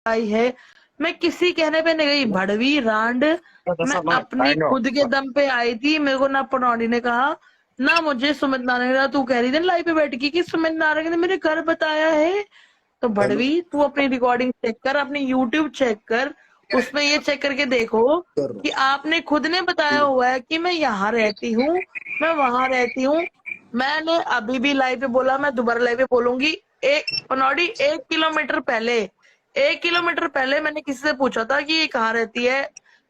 आई है, मैं किसी कहने पे नहीं गई। भड़वी रांड मैं अपनी खुद के दम पे आई थी। मेरे को ना पनौडी ने कहा ना मुझे सुमित नारंग ने। तू कह रही थी लाइव पे बैठ के कि सुमित नारंग ने मेरे घर बताया है। तो भड़वी तू अपनी रिकॉर्डिंग चेक कर, अपनी यूट्यूब चेक कर, उसमें ये चेक करके देखो कि आपने खुद ने बताया हुआ है कि मैं यहाँ रहती हूँ, मैं वहां रहती हूँ। मैंने अभी भी लाइव पे बोला, मैं दोबारा लाइव पे बोलूंगी। एक पनौडी 1 किलोमीटर पहले मैंने किसी से पूछा था कि ये कहाँ रहती है।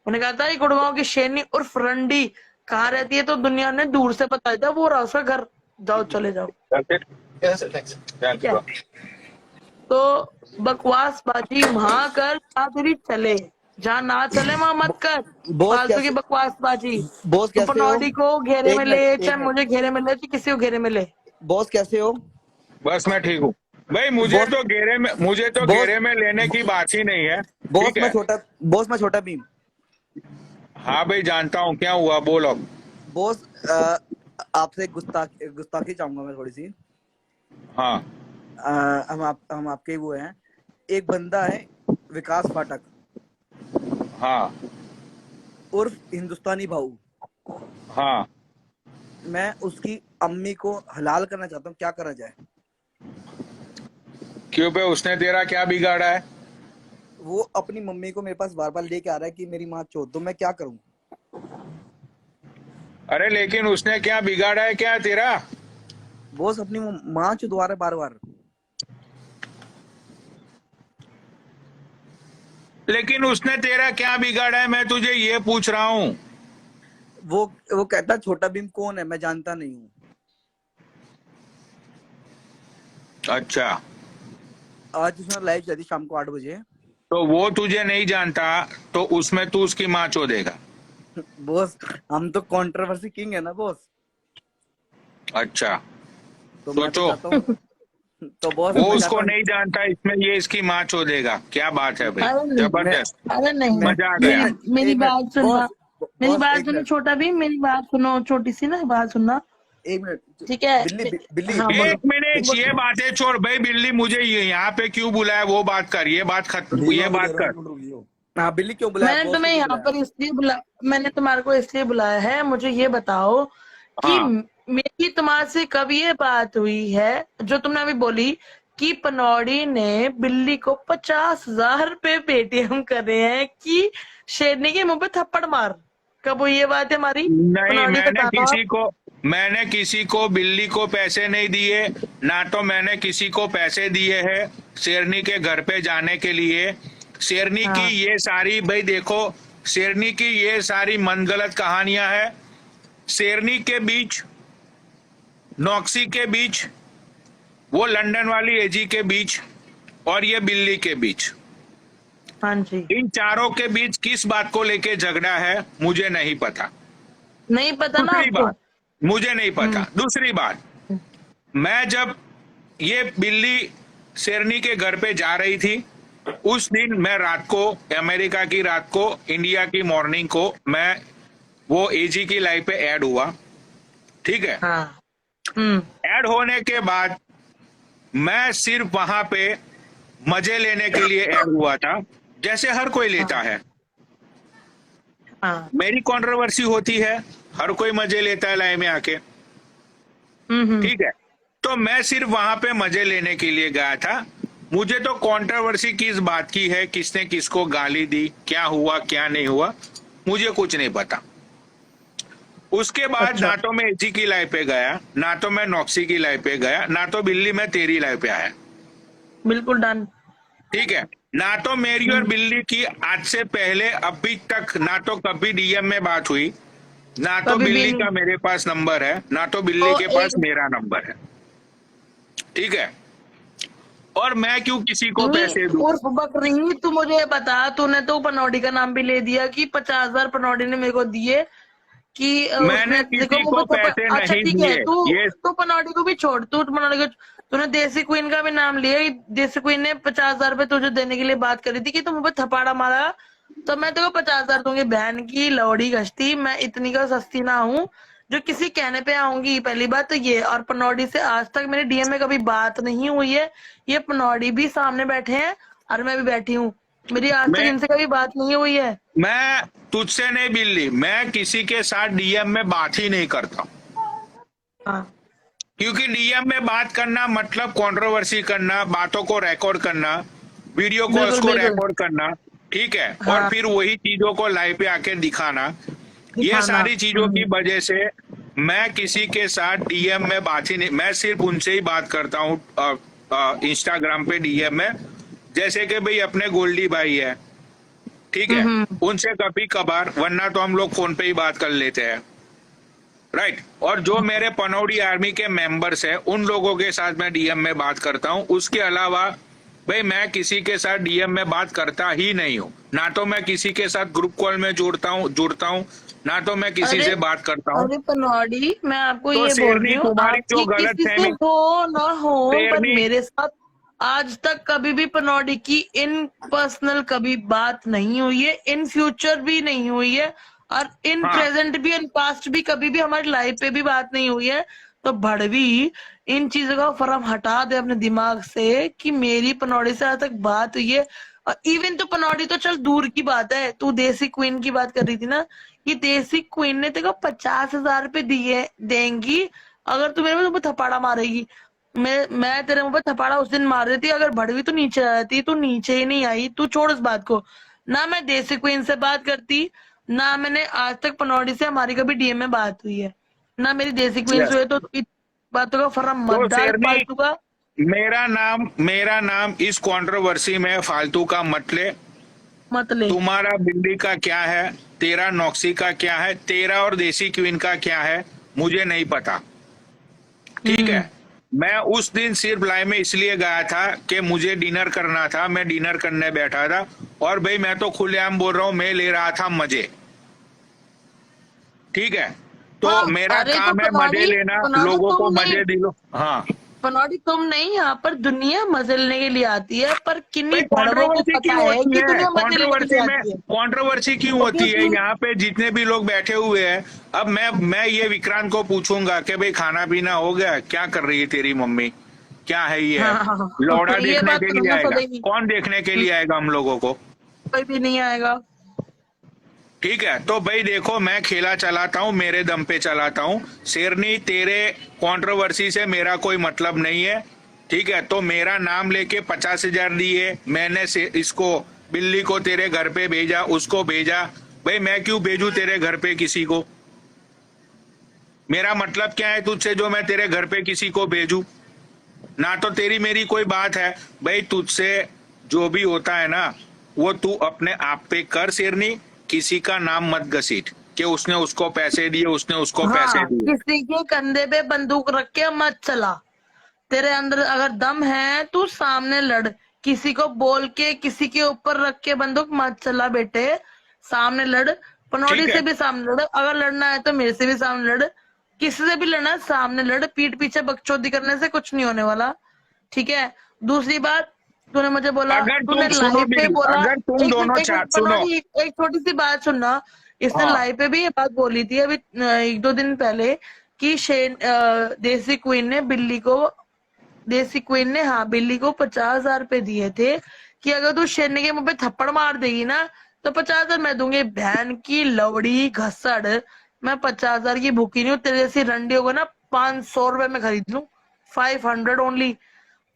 मैंने कहा था ये गुड़गांव की शेरनी उर्फ रंडी कहाँ रहती है, तो दुनिया ने दूर से बताया था वो रहा उसका घर। जाओ चले जाओ। ठीक है, तो बकवासबाजी वहां कर जहाँ तेरी चले, जहाँ ना चले वहां मत कर बॉस फालतू की कैसे बकवासबाजी। बॉस तो कैसे हो? पनौडी को घेरे एक में मिनट ले, एक चाहे मिनट मुझे घेरे में ले, चाहे किसी को घेरे में ले। बॉस कैसे हो? बस मैं ठीक हूँ भाई। बॉस मुझे तो बॉस घेरे में लेने की बात ही नहीं है। बॉस ठीक मैं है, छोटा बॉस मैं छोटा भीम। हाँ भाई जानता हूँ। क्या हुआ बोलो। बॉस आपसे गुस्ताखी चाहूंगा मैं थोड़ी सी। हाँ हम आपके वो हैं। एक बंदा है विकास फाटक हाँ उर्फ हिंदुस्तानी भाऊ। हाँ। मैं उसकी अम्मी को हलाल करना चाहता हूँ, क्या करा जाए? क्यों पे उसने तेरा क्या बिगाड़ा है? वो अपनी मम्मी को मेरे पास बार बार लेके आ रहा है कि मेरी माँ चोद दो, मैं क्या करूँ? अरे लेकिन उसने क्या बिगाड़ा है क्या तेरा? बॉस अपनी माँ चुदवा रहा है बार बार। लेकिन उसने तेरा क्या बिगाड़ा है, मैं तुझे ये पूछ रहा हूँ। वो कहता छोटा भीम कौन है, मैं जानता नहीं हूँ। अच्छा, आज उसने लाइव चली शाम को 8 बजे। तो वो तुझे नहीं जानता तो उसमें तू उसकी माँ चोदेगा? बॉस हम तो कंट्रोवर्सी किंग है ना बॉस। अच्छा, तो मैं तो सोचो। चाहता हूँ तो बॉस वो मैं उसको चाहता हूँ। नहीं जानता, इसमें ये इसकी माँ चोदेगा। क्या बात है भाई, अरे नहीं, जबरदस्त, अरे नहीं, मजा आ एक गया। मिनट मेरी एक मिनट बात सुनना, बॉस मेरी बॉस बात एक सुनो मिनट छोटा भी, मेरी बात सुनो, छोटी सी ना बात सुनना। एक मिनट ठीक है, बिल्ली बिल्ली हाँ बिल्ली बोलो। एक मिनट, ये बातें छोड़ भाई। बिल्ली मुझे यहाँ पे क्यों बुलाया वो बात कर। ये बात खत्म, ये बात कर। हाँ बिल्ली क्यों बुलाया? मैंने बॉस को तुम्हें क्यों यहाँ बुलाया? पर इसलिए बुला मैंने तुम्हारे को इसलिए बुलाया है, मुझे ये बताओ कि हाँ, मेरी तुम्हारे से कब ये बात हुई है जो तुमने अभी बोली कि पनौडी ने बिल्ली को 50,000 रुपए पेटीएम करे हैं कि शेरनी के मुंह पे थप्पड़ मार? कब हुई ये बात है हमारी? नहीं, पनौडी बताना आप। मैंने किसी को बिल्ली को पैसे नहीं दिए, ना तो मैंने किसी को पैसे दिए हैं शेरनी के घर पे जाने के लिए। शेरनी की हाँ ये सारी भाई देखो, शेरनी की ये सारी मनगढ़ंत कहानियां हैं। शेरनी के बीच, नॉक्सी के बीच, वो लंदन वाली एजी के बीच, और ये बिल्ली के बीच, हाँ जी, इन चारों के बीच किस बात को लेके झगड़ा है मुझे नहीं पता। नहीं पता ना दूसरी आपको? बात, मुझे नहीं पता। दूसरी बात, मैं जब ये बिल्ली शेरनी के घर पे जा रही थी, उस दिन मैं रात को, अमेरिका की रात को, इंडिया की मॉर्निंग को, मैं वो एजी की लाइव पे ऐड हुआ। ठीक है, हाँ ऐड होने के बाद मैं सिर्फ वहां पे मजे लेने के लिए ऐड हुआ था, जैसे हर कोई लेता है। हाँ मेरी कंट्रोवर्सी होती है, हर कोई मजे लेता है लाइव में आके। हम्म। ठीक है, तो मैं सिर्फ वहां पे मजे लेने के लिए गया था। मुझे तो कंट्रोवर्सी किस बात की है, किसने किसको गाली दी, क्या हुआ क्या नहीं हुआ, मुझे कुछ नहीं पता। उसके बाद अच्छा, ना तो मैं एजी की लाइव पे गया, ना तो मैं नॉक्सी की लाइव पे गया, ना तो बिल्ली में तेरी लाइव पे आया। बिल्कुल डन। ठीक है, ना तो मेरी और बिल्ली की आज से पहले अभी तक ना तो कभी डीएम में बात हुई, ना तो कभी भी बिल्ली नहीं। का मेरे पास नंबर है, ना तो बिल्ली तो के पास एक मेरा नंबर है। ठीक है, और मैं क्यों किसी को पैसे दूं? उर्फ बकरी, तू मुझे ये बता, तूने तो पनौडी का नाम भी ले दिया कि 50,000 पनौडी ने मेरे को दिए कि मैंने उसने देखो किसी मुंह को पे थप्पड़। पैसे अच्छा नहीं ठीक है, दिए तू ये। तू पनौडी को भी छोड़, तू पनौडी को, तूने देसी क्वीन का भी नाम लिया कि देसी क्वीन ने 50,000 रुपए तुझे देने के लिए बात करी थी कि तू मुंह पे थपाड़ा मारा, तो मैं तेरे को 50,000 दूंगी। बहन की लौड़ी गश्ती, मैं इतनी का सस्ती ना हूँ जो किसी कहने पे आऊंगी। पहली बात तो ये, और पनौडी से आज तक मेरे डीएम में कभी बात नहीं हुई है। ये पनौडी भी सामने बैठे हैं और मैं भी बैठी हूँ। मेरी आज तक मैं इनसे कभी बात नहीं हुई है। मैं तुझसे नहीं बिल्ली, मैं किसी के साथ डीएम में बात ही नहीं करता, हाँ क्योंकि डीएम में बात करना मतलब कंट्रोवर्सी करना, बातों को रिकॉर्ड करना, वीडियो कॉल्स बिल्कुल को बिल्कुल। रिकॉर्ड करना, ठीक है, और हाँ फिर वही चीजों को लाइव पे आके दिखाना। ये दिखाना। सारी चीजों की वजह से मैं किसी के साथ डीएम में बात ही नहीं, मैं सिर्फ उनसे ही बात करता हूँ इंस्टाग्राम पे डीएम में, जैसे कि भाई अपने गोल्डी भाई है, ठीक है, हम्म। उनसे कभी कभार, वरना तो हम लोग फोन पे ही बात कर लेते हैं, राइट। और जो मेरे पनौड़ी आर्मी के मेंबर्स हैं उन लोगों के साथ मैं डीएम में बात करता हूं। उसके अलावा भाई मैं किसी के साथ डीएम में बात करता ही नहीं हूं, ना तो मैं किसी के साथ ग्रुप कॉल में जुड़ता हूं, ना तो मैं किसी अरे से बात करता हूं। अरे पनौड़ी, मैं आपको तो ये बोल रही शेरनी, हूँ, तुम्हारी जो आपकी गलत किसी से फहमी, हो ना हो, पर शेरनी, मेरे साथ आज तक कभी भी पनौड़ी की इन पर्सनल कभी बात नहीं हुई है, इन फ्यूचर भी नहीं हुई है, और इन हाँ, प्रेजेंट भी, इन पास्ट भी कभी भी हमारी लाइफ पे भी बात नहीं हुई है। तो भड़वी इन चीजों का फर्म हटा दे अपने दिमाग से कि मेरी पनौड़ी से आज तक बात हुई है। और इवन तो पनौड़ी तो चल दूर की बात है, तू देसी क्वीन की बात कर रही थी ना, ये देसी क्वीन ने तेरे को 50,000 रुपए दिए देंगी अगर तू मेरे मुंह पे थप्पड़ा मारेगी। मैं तेरे मुंह पे थप्पड़ा उस दिन मार रही थी, अगर भड़वी तो नीचे आ जाती, तू नीचे ही नहीं आई। तू छोड़ उस बात को, ना मैं देसी क्वीन से बात करती, ना मैंने आज तक पनौड़ी से हमारी कभी डीएम में बात हुई है, ना मेरी देसी क्वीन से यस। हुई। तो इन बातों का फर्म मत तो डाल शेरनी, फालतू का। मेरा नाम इस कंट्रोवर्सी में फालतू का मत ले। मत ले। तुम्हारा बिल्ली का क्या है, तेरा नॉक्सी का क्या है, तेरा और देसी क्वीन का क्या है, मुझे नहीं पता, ठीक है। मैं उस दिन सिर्फ लाइव में इसलिए गया था कि मुझे डिनर करना था, मैं डिनर करने बैठा था, और भाई मैं तो खुलेआम बोल रहा हूं, मैं ले रहा था मजे, ठीक है। तो हाँ मेरा अरे तो काम है मजे लेना, पनौड़ी लोगों को तुम नहीं, मजे दिलो। हाँ पनौड़ी तुम नहीं, यहाँ पर दुनिया मजे लेने के लिए आती है, पर किन्हीं भाई, भड़वों को कंट्रोवर्सी पता क्यों है होती कि है, दुनिया मजे लेने के लिए कंट्रोवर्सी में आती है। कंट्रोवर्सी क्यों होती है, ऑब्वियसली। यहाँ पे जितने भी लोग बैठे हुए हैं, अब मैं ये विक्रांत को पूछूंगा कि भाई खाना पीना हो गया, क्या कर रही है तेरी मम्मी, क्या है ये, हाँ हाँ हाँ। लौड़ा ये देखने बात के तो लिए दुनिया आएगा, सदैव कौन देखने के लिए आएगा हम लोगों को, कोई भी नहीं आएगा। ठीक है। तो भाई देखो, मैं खेला चलाता हूँ, मेरे दम पे चलाता हूँ। शेरनी, तेरे कंट्रोवर्सी से मेरा कोई मतलब नहीं है, ठीक है। तो मेरा नाम लेके 50,000 दिए, मैंने से इसको बिल्ली को तेरे घर पे भेजा, उसको भेजा, भाई मैं क्यों भेजू तेरे घर पे किसी को, मेरा मतलब क्या है तुझसे जो मैं तेरे घर पे किसी को भेजू, ना तो तेरी मेरी कोई बात है। भाई तुझसे जो भी होता है ना, वो तू अपने आप पे कर शेरनी, किसी का नाम मत घसीट कि उसने उसको पैसे दिए, उसने उसको पैसे हाँ दिए। किसी के कंधे पे बंदूक रख के मत चला। तेरे अंदर अगर दम है तू सामने लड़, किसी को बोल के किसी के ऊपर रख के बंदूक मत चला बेटे, सामने लड़। पनौड़ी ठीक है, से भी सामने लड़, अगर लड़ना है तो मेरे से भी सामने लड़, किसी से भी लड़ना है सामने लड़। पीठ पीछे बकचोदी करने से कुछ नहीं होने वाला, ठीक है। दूसरी बात, तूने मुझे बोला, अगर तूने तुम सुनो लाइव पे बिल्ली, बोला, अगर तुम एक दोनों मिनट एक चाह मिनट सुनो, पनौड़ी, एक छोटी सी बात सुनना। इसने हाँ, लाइव पे भी ये बात बोली थी अभी 1-2 दिन पहले कि देसी क्वीन ने बिल्ली को, देसी क्वीन ने हाँ बिल्ली को 50,000 रुपए दिए थे कि अगर तू शेरनी के मुंह पे थप्पड़ मार देगी ना तो 50,000 मैं दूंगी। बहन की लवड़ी घसड़, मैं 50,000 की भूखी नहीं हूँ, तेरे जैसी रंडियों को ना 500 रुपए में खरीद लूं, 500 ओनली।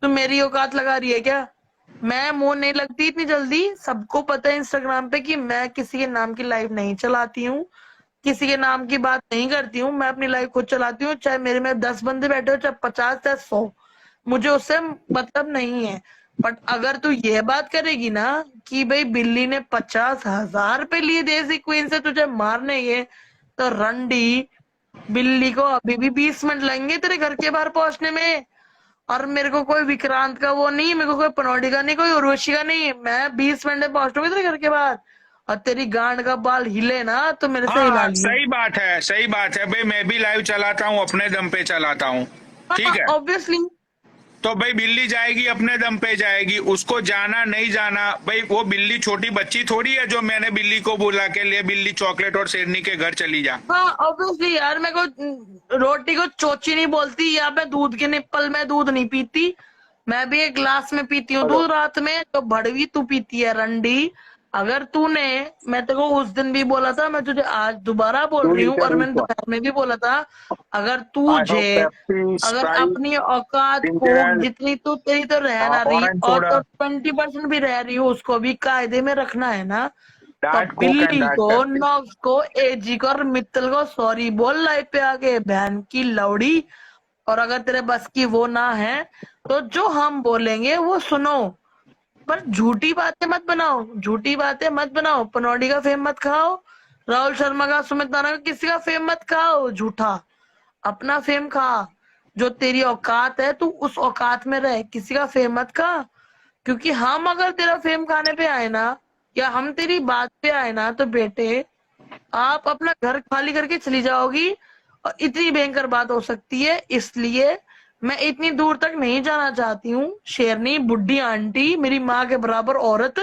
तू मेरी औकात लगा रही है क्या? मैं मुंह नहीं लगती इतनी जल्दी, सबको पता है इंस्टाग्राम पे कि मैं किसी के नाम की लाइव नहीं चलाती हूँ, किसी के नाम की बात नहीं करती हूँ। मैं अपनी लाइफ खुद चलाती हूँ, चाहे मेरे में 10 बंदे बैठे हो, चाहे 50, चाहे 100, मुझे उससे मतलब नहीं है। बट अगर तू ये बात करेगी ना कि भाई बिल्ली ने 50,000 रुपए लिए देसी क्वीन से तुझे मारने के, तो रंडी बिल्ली को अभी भी 20 मिनट लगेंगे तेरे घर के बाहर पहुंचने में। और मेरे को कोई विक्रांत का वो नहीं, मेरे को कोई पनौड़ी का नहीं, कोई उर्वशी का नहीं, मैं 20 मिनट में पहुंचूंगी तेरे घर के बाहर। और तेरी गांड का बाल हिले ना तो मेरे से हिला हाँ लियो। सही बात है, सही बात है भाई, मैं भी लाइव चलाता हूँ, अपने दम पे चलाता हूँ, ठीक है। ऑब्वियसली। तो भाई बिल्ली जाएगी अपने दम पे जाएगी, उसको जाना नहीं जाना, भाई वो बिल्ली छोटी बच्ची थोड़ी है जो मैंने बिल्ली को बोला के लिए बिल्ली चॉकलेट और शेरनी के घर चली जा। हाँ ऑब्वियसली यार, मेरे को रोटी को चोची नहीं बोलती, या मैं दूध के निप्पल में दूध नहीं पीती, मैं भी एक ग्लास में पीती हूँ दूध रात में, तो भड़वी तू पीती है रंडी। अगर तूने, मैं तेरे को उस दिन भी बोला था, मैं तुझे आज दोबारा बोल रही हूँ, और मैंने दोपहर में भी बोला था, अगर तुझे, अगर अपनी औकात को, जितनी तू तेरी तो रह ना रही, और तो 20% भी रह रही हो, उसको भी कायदे में रखना है ना, तो बिल्ली को, नॉक्स को, एजी को और मित्तल को सॉरी बोल लाइव पे आके, बहन की लौड़ी। और अगर तेरे बस की वो ना है, तो जो हम बोलेंगे वो सुनो, पर झूठी बातें मत बनाओ, झूठी बातें मत बनाओ। पनौडी का फेम मत खाओ, राहुल शर्मा का, सुमित नारा का, किसी का फेम मत खाओ झूठा। अपना फेम खा, जो तेरी औकात है तू उस औकात में रह, किसी का फेम मत खा। क्योंकि हम अगर तेरा फेम खाने पे आए ना, या हम तेरी बात पे आए ना, तो बेटे आप अपना घर खाली करके चली जाओगी, और इतनी भयंकर बात हो सकती है। इसलिए मैं इतनी दूर तक नहीं जाना चाहती हूँ। शेरनी बुढ़ी आंटी, मेरी माँ के बराबर औरत,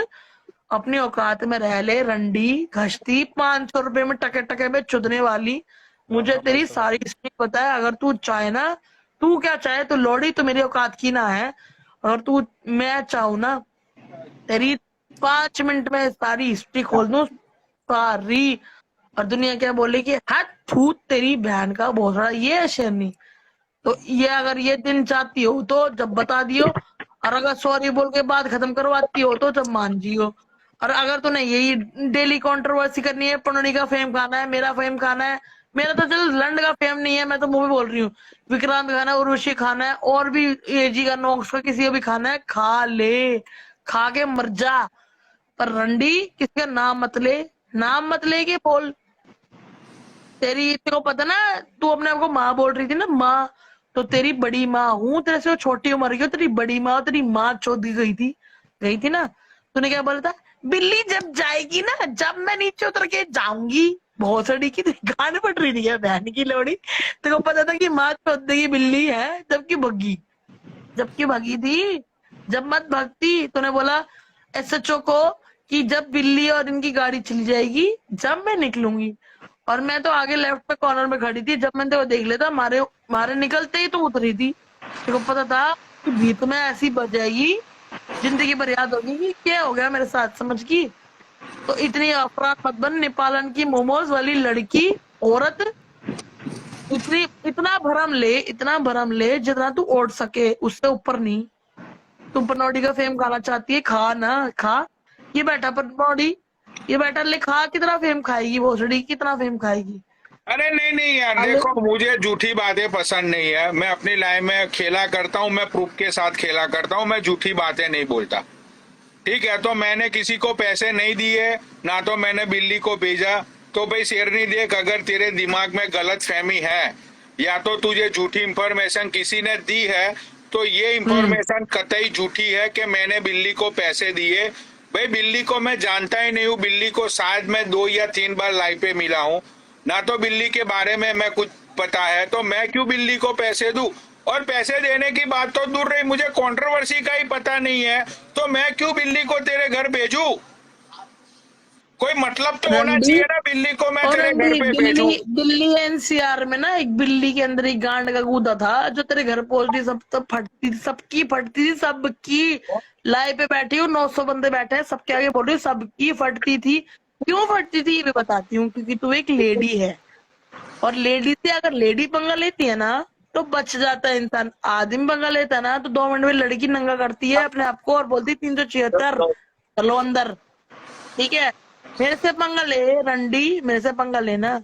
अपनी औकात में रह ले रंडी घसती, 500 रुपए में टके टके में चुदने वाली। मुझे तेरी सारी हिस्ट्री पता है। अगर तू चाहे ना, तू क्या चाहे, तो लोड़ी तो मेरी औकात की ना है। अगर तू, मैं चाहूँ ना, तेरी 5 मिनट में सारी हिस्ट्री खोल दूं, सारी। और दुनिया क्या बोले कि हट थू तेरी बहन का भोसड़ा, ये है शेरनी। तो ये अगर ये दिन चाहती हो तो जब बता दियो, और अगर सॉरी बोल के बात खत्म करवाती हो तो जब मान जियो। और अगर तूने यही डेली कंट्रोवर्सी करनी है, पनोनी का फेम खाना है, मेरा फेम खाना है, मेरा तो चल लंड का फेम नहीं है, मैं तो मुंह में बोल रही हूँ, विक्रांत खाना है, उर्वशी खाना है, और भी एजी का, नोक्स का, किसी को भी खाना है, खा ले, खा के मर जा। पर रंडी किसी का नाम मत ले, नाम मत ले के बोल। तेरी, तेरे को पता ना, तू अपने आप को माँ बोल रही थी ना, माँ, तो तेरी बड़ी माँ हूँ, तेरे से छोटी उम्र की हो, तेरी बड़ी माँ, तेरी माँ चौधी गई थी ना। तूने क्या बोला था, बिल्ली जब जाएगी ना, जब मैं नीचे उतर के जाऊंगी, भोसड़ी की तेरी गान पट रही थी है बहन की लोड़ी। तेरे को पता था कि माँ चौधरी की बिल्ली है, जबकि भगी थी, जब मत भगती। तूने बोला एसएचओ को कि जब बिल्ली और इनकी गाड़ी चली जाएगी, जब मैं निकलूंगी। और मैं तो आगे लेफ्ट में कॉर्नर में खड़ी थी, जब मैंने तेरे को देख लिया था, मारे मारे निकलते ही तो उतरी थी। तेरे को पता था कि भीत में ऐसी बजाएगी, जिंदगी भर याद होगी कि क्या हो गया मेरे साथ, समझ की। तो इतनी अफरात मत बन, नेपालन की मोमोज वाली लड़की, औरत। इतना भरम ले जितना तू ओढ़ सके, उससे ऊपर नहीं। तू पनौडी का फेम खाना चाहती है, खा ना, खा। ये बैठा पनौडी, ये बैठा ले, खा। कितना फेम खाएगी भोसड़ी, कितना फेम खाएगी। अरे नहीं नहीं यार, अरे देखो मुझे झूठी बातें पसंद नहीं है। मैं अपनी लाइफ में खेला करता हूँ, मैं प्रूफ के साथ खेला करता हूँ, मैं झूठी बातें नहीं बोलता। ठीक है, तो मैंने किसी को पैसे नहीं दिए, ना तो मैंने बिल्ली को भेजा। तो भाई शेरनी देख, अगर तेरे दिमाग में गलत फहमी है, या तो तुझे झूठी इंफॉर्मेशन किसी ने दी है, तो ये इंफॉर्मेशन कतई झूठी है कि मैंने बिल्ली को पैसे दिए। भाई बिल्ली को मैं जानता ही नहीं हूँ, बिल्ली को शायद मैं 2 या 3 बार लाइव पे मिला हूँ, ना तो बिल्ली के बारे में मैं कुछ पता है, तो मैं क्यों बिल्ली को पैसे दूं। और पैसे देने की बात तो दूर रही, मुझे कंट्रोवर्सी का ही पता नहीं है, तो मैं क्यों बिल्ली को तेरे घर भेजूं। कोई मतलब तो होना रंडी, चाहिए ना, बिल्ली को मैं और तेरे घर रंडी, पे भेजूं। दिल्ली एनसीआर में ना, एक बिल्ली के अंदर एक गांड का कूदा था, जो तेरे घर पहुंचती, सब फटती थी, सबकी फटती थी, सबकी। लाइव पे बैठी हूँ, 900 बंदे बैठे हैं, सबके आगे बोल रही हूँ, सबकी फटती थी। क्यों फटती थी ये भी बताती हूँ, क्योंकि तू एक लेडी है, और लेडी से अगर लेडी पंगा लेती है ना, तो बच जाता है इंसान। आदमी पंगा लेता है ना, तो 2 मिनट में लड़की नंगा करती है अपने आप को, और बोलती 376 चलो अंदर। ठीक है, मेरे से पंगा ले रंडी, मेरे से पंगा लेना।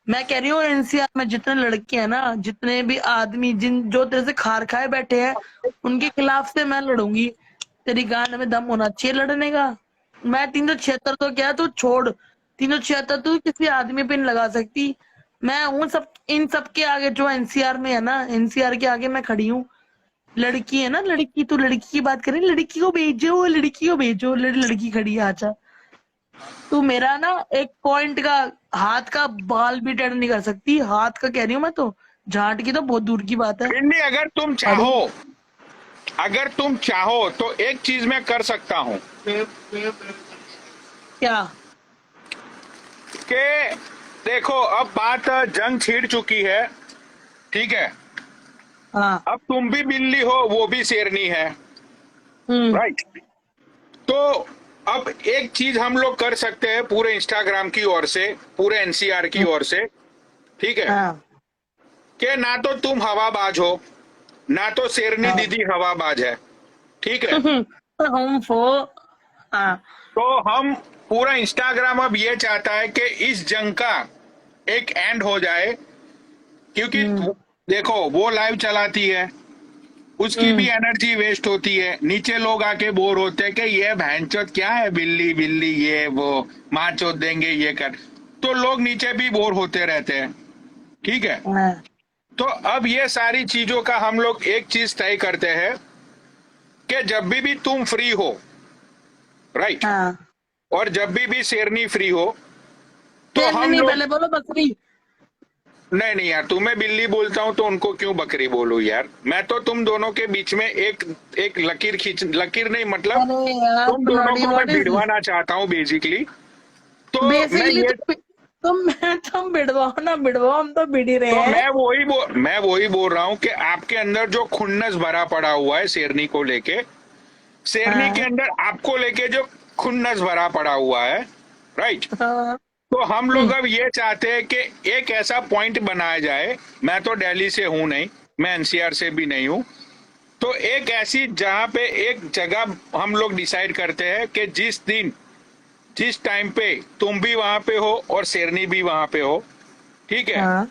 मैं कह रही हूँ एनसीआर में जितने लड़के हैं ना, जितने भी आदमी, जिन जो तेरे से खार खाए बैठे हैं, उनके खिलाफ से मैं लड़ूंगी। तेरी गांड में दम होना चाहिए लड़ने का। मैं 376 तो क्या, तू छोड़, 376 तू किसी आदमी पे नहीं लगा सकती। मैं हूँ सब, इन सब के आगे, जो एनसीआर में है ना, एनसीआर के आगे मैं खड़ी हूँ। लड़की है ना, लड़की, तू लड़की की बात करें, लड़की को भेजो, लड़की को भेजो, लड़की खड़ी है, आचा। तू मेरा ना एक पॉइंट का, हाथ का बाल भी टेढ़ा नहीं कर सकती, हाथ का कह रही हूँ मैं तो, झाट की तो बहुत दूर की बात है। बिल्ली, अरे अगर तुम चाहो तो एक चीज मैं कर सकता हूँ क्या, कि देखो अब बात जंग छिड़ चुकी है, ठीक है। हाँ। अब तुम भी बिल्ली हो, वो भी शेरनी है, राइट? तो अब एक चीज हम लोग कर सकते हैं पूरे इंस्टाग्राम की ओर से, पूरे एनसीआर की ओर से, ठीक है, हाँ। कि ना तो तुम हवाबाज हो, ना तो शेरनी हाँ। दीदी हवाबाज है, ठीक है? हम फो हाँ। तो हम पूरा इंस्टाग्राम अब ये चाहता है कि इस जंग का एक एंड हो जाए, क्योंकि देखो वो लाइव चलाती है, उसकी भी एनर्जी वेस्ट होती है, नीचे लोग आके बोर होते हैं कि ये भैंचोद क्या है, बिल्ली बिल्ली ये वो, मार चोद देंगे ये कर, तो लोग नीचे भी बोर होते रहते हैं, ठीक है? हाँ। तो अब ये सारी चीजों का हम लोग एक चीज तय करते हैं कि जब भी तुम फ्री हो, राइट, हाँ। और जब भी शेरनी फ्री हो, तो हम नहीं, लोग, पहले बोलो बकरी। नहीं नहीं यार, तुम्हें बिल्ली बोलता हूं तो उनको क्यों बकरी बोलूं यार? मैं तो तुम दोनों के बीच में एक लकीर खींच, लकीर नहीं मतलब अरे यार तुम दोनों को मैं व्हाट इज भिड़वाना चाहता हूँ बेसिकली। तो मैं बेसिकली ये, तुम बिड़वाओ ना बिड़वाओ, हम तो बिड़ ही रहे तो हैं। मैं वही बोल रहा हूँ कि आपके अंदर जो खुन्नस भरा पड़ा हुआ है शेरनी को लेके, शेरनी के हाँ। अंदर आपको लेके जो खुन्नस भरा पड़ा हुआ है, राइट, हाँ। तो हम लोग अब ये चाहते हैं कि एक ऐसा पॉइंट बनाया जाए, मैं तो दिल्ली से हूं नहीं, मैं एनसीआर से भी नहीं हूं, तो एक ऐसी जहां पे एक जगह हम लोग डिसाइड करते हैं कि जिस दिन जिस टाइम पे तुम भी वहां पे हो और शेरनी भी वहां पे हो, ठीक है, हाँ।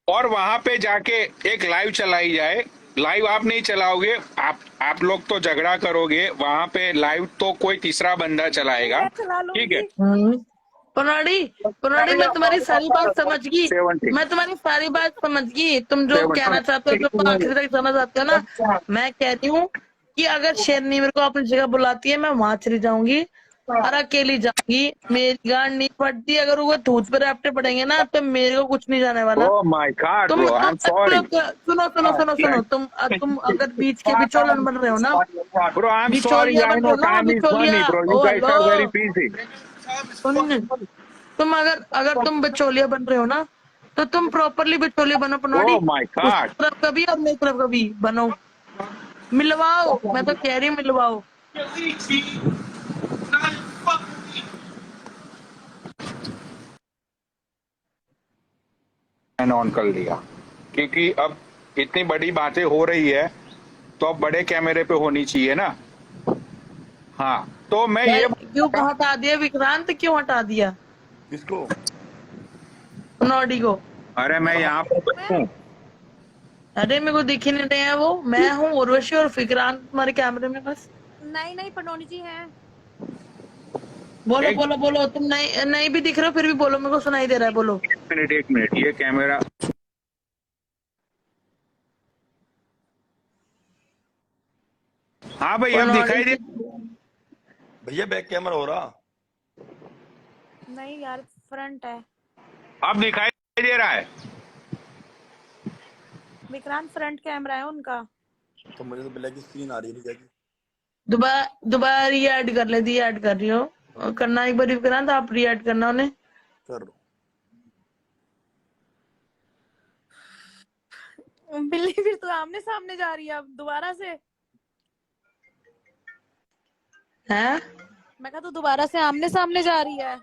और वहां पे जाके एक लाइव चलाई जाए। लाइव आप नहीं चलाओगे, आप लोग तो झगड़ा करोगे वहां पे, लाइव तो कोई तीसरा बंदा चलाएगा, ठीक है? पुनाड़ी मैं तुम्हारी सारी बात समझ गई। 70 मैं तुम्हारी सारी बात समझ गई, तुम जो 70 कहना चाहते हो तुम आखिर तक समझ आते हो ना। मैं कहती हूँ कि अगर शेरनी मेरे को अपनी जगह बुलाती है, मैं वहां चली जाऊंगी और अकेली जाऊंगी, मेरी गांड नहीं फटती। अगर वो दूध पे रैप्टे पड़ेंगे ना तो मेरे को कुछ नहीं जाने वाला। ओह माय गॉड तुम ब्रो, आई एम सॉरी सुनो सुनो सुनो सुनो, तुम अगर बीच के बिचौलन बन रहे हो ना, ब्रो, आई एम सॉरी, बिचौलिया आई बन नो रहे हो ना, टाइम इज बिचौलिया। Money bro, you oh guys are very hello, busy. सुन, तुम अगर अगर तुम बिचौलिया बन रहे हो ना, तो तुम प्रॉपरली बिचौलिया बनो पनौड़ी। ओह माय उस गॉड, तरफ कभी और मेरी तरफ कभी बनो, मिलवाओ। मैं तो कह रही हूँ मिलवाओ। मैंने ऑन कर लिया क्योंकि अब इतनी बड़ी बातें हो रही है तो अब बड़े कैमरे पे होनी चाहिए ना। हाँ, तो मैं ये, क्यों हटा दिया विक्रांत, क्यों हटा दिया किसको? पनौड़ी को? अरे मैं यहाँ पे हूँ। अरे मेरे को दिख ही नहीं रहे हैं वो। मैं हूँ उर्वशी और विक्रांत तुम्हारे कैमरे में बस। नहीं नहीं पनौनी जी हैं। बोलो एक बोलो बोलो, तुम नहीं नहीं भी दिख रहे हो फिर भी बोलो, मेरे को सुनाई दे रहा है, बोलो। एक मिनट, ये कैमरा, हाँ भाई अब दिखाई दे, भैया बैक कैमरा हो रहा। नहीं यार फ्रंट है। अब दिखाई दे रहा है। विक्रांत फ्रंट कैमरा है उनका। तो मुझे तो ब्लैक स्क्रीन आ रही है भैया की। दोबारा री ऐड कर ले, दी ऐड कर रही हो करना एक बार विक्रांत, आप री ऐड करना उन्हें। कर लो। बिल्ली फिर तो आमने सामने जा रही है अब दोबारा से। हैं? मैं कहा तो दोबारा से आमने सामने जा रही है।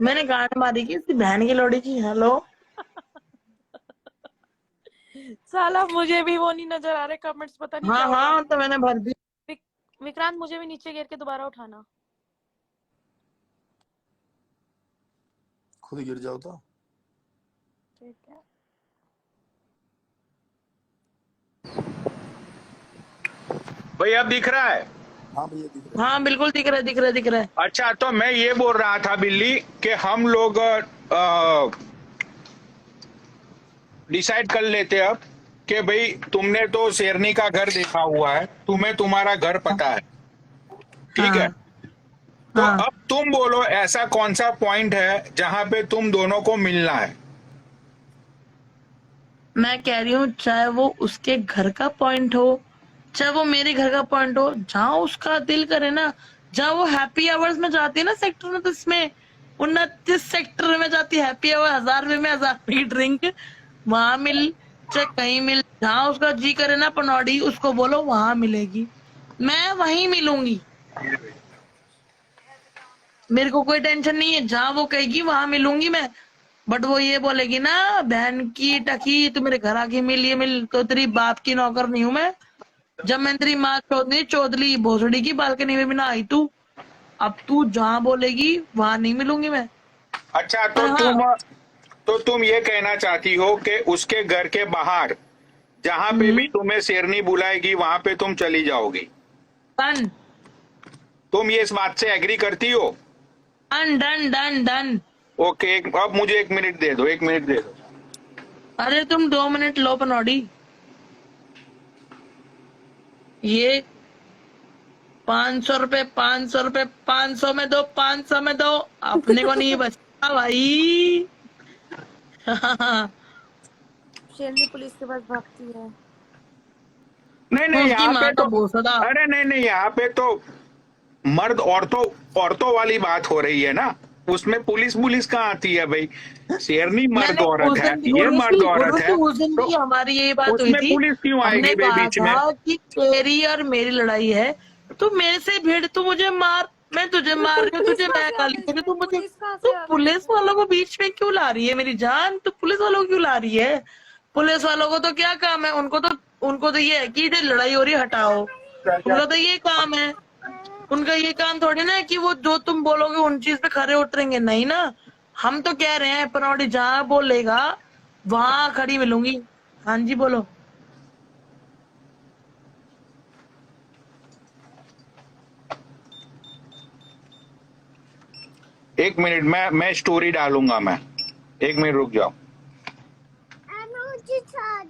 मैंने गांड मारी की इसकी बहन की लोड़ी की। हेलो साला मुझे भी वो नहीं नजर आ रहे कमेंट्स, पता नहीं हाँ क्या हो रहा हाँ, तो मैंने भर दी। है। विक्रांत मुझे भी नीचे गिर के दोबारा उठाना। खुद गिर जाओ तो। ठीक है। भाई अब दिख रहा है? हाँ भैया दिख रहा हाँ बिल्कुल दिख रहा है, दिख रहा है, दिख रहा है। अच्छा, तो मैं ये बोल रहा था बिल्ली कि हम लोग डिसाइड कर लेते अब कि भाई तुमने तो शेरनी का घर देखा हुआ है, तुम्हें तुम्हारा घर पता है, ठीक है? तो हाँ। अब तुम बोलो ऐसा कौन सा पॉइंट है जहां पे तुम दोनों को मिलना है? मैं कह रही हूँ चाहे वो उसके घर का पॉइंट हो, चाहे वो मेरे घर का पॉइंट हो, जहाँ उसका दिल करे ना। जहाँ वो हैप्पी आवर्स में जाती है ना सेक्टर में, तो इसमें 29 सेक्टर में जाती है हैप्पी आवर, 1000 रुपए में 1000 की ड्रिंक, वहां मिल चाहे कहीं मिल। जहाँ उसका जी करे ना पनौड़ी, उसको बोलो वहां मिलेगी, मैं वहीं मिलूंगी, मेरे को कोई टेंशन नहीं है, जहाँ वो कहेगी वहां मिलूंगी मैं। बट वो ये बोलेगी ना बहन की टकी तू मेरे घर आके मिल, ये मिल, तो तेरी बाप की नौकर नहीं हूं मैं। जब मैं तेरी माँ चौधरी चौधरी भोसड़ी की बालकनी में भी ना आई तू, अब तू जहाँ बोलेगी वहां नहीं मिलूंगी मैं। अच्छा, तो हाँ, तुम ये कहना चाहती हो कि उसके घर के बाहर जहां पे भी तुम्हें शेरनी बुलाएगी वहां पे तुम चली जाओगी? डन तुम ये इस बात से एग्री करती हो? Done done done done. Okay, अब मुझे 1 मिनट दे दो, 1 मिनट दे दो। अरे तुम 2 मिनट लो पनौड़ी। ये 500 रुपए, 500 रुपए, 500 में दो, 500 में दो, अपने को नहीं बचता भाई। शेरनी पुलिस के पास भागती है। नहीं नहीं, उसकी यहाँ पे माँ तो तो भोसड़ा। अरे नहीं नहीं, यहाँ पे तो मर्द औरतों वाली बात हो रही है ना, उसमें पुलिस कहाँ आती है भाई? शेरनी मर्द मैंने औरत उस है, दिन ये मर्द औरत है, उस दिन तो की हमारी यही बात हुई उसमें थी। पुलिस क्यों आएगी हमने भाई कहा बीच में? था कि तेरी और मेरी लड़ाई है, तू मेरे से भिड़, तू मुझे मार, मैं तुझे मार रही हूँ, तुझे मैं गाली दे रही हूँ, तू मुझे, पुलिस कहाँ तू से आ गई? पुलिस वालों को बीच में क्यों ला रही है मेरी जान? तू पुलिस वालों को क्यों ला रही है? पुलिस वालों को तो क्या काम है? उनको तो ये है कि इधर लड़ाई हो रही है हटाओ, उनका तो ये काम है। उनका ये काम थोड़ी ना है कि वो जो तुम बोलोगे उन चीज पे खरे उतरेंगे, नहीं ना। हम तो कह रहे हैं पनौड़ी जहाँ बोलेगा वहां खड़ी मिलूंगी। हाँ जी बोलो। एक मिनट, मैं स्टोरी डालूंगा, मैं 1 मिनट रुक जाओ।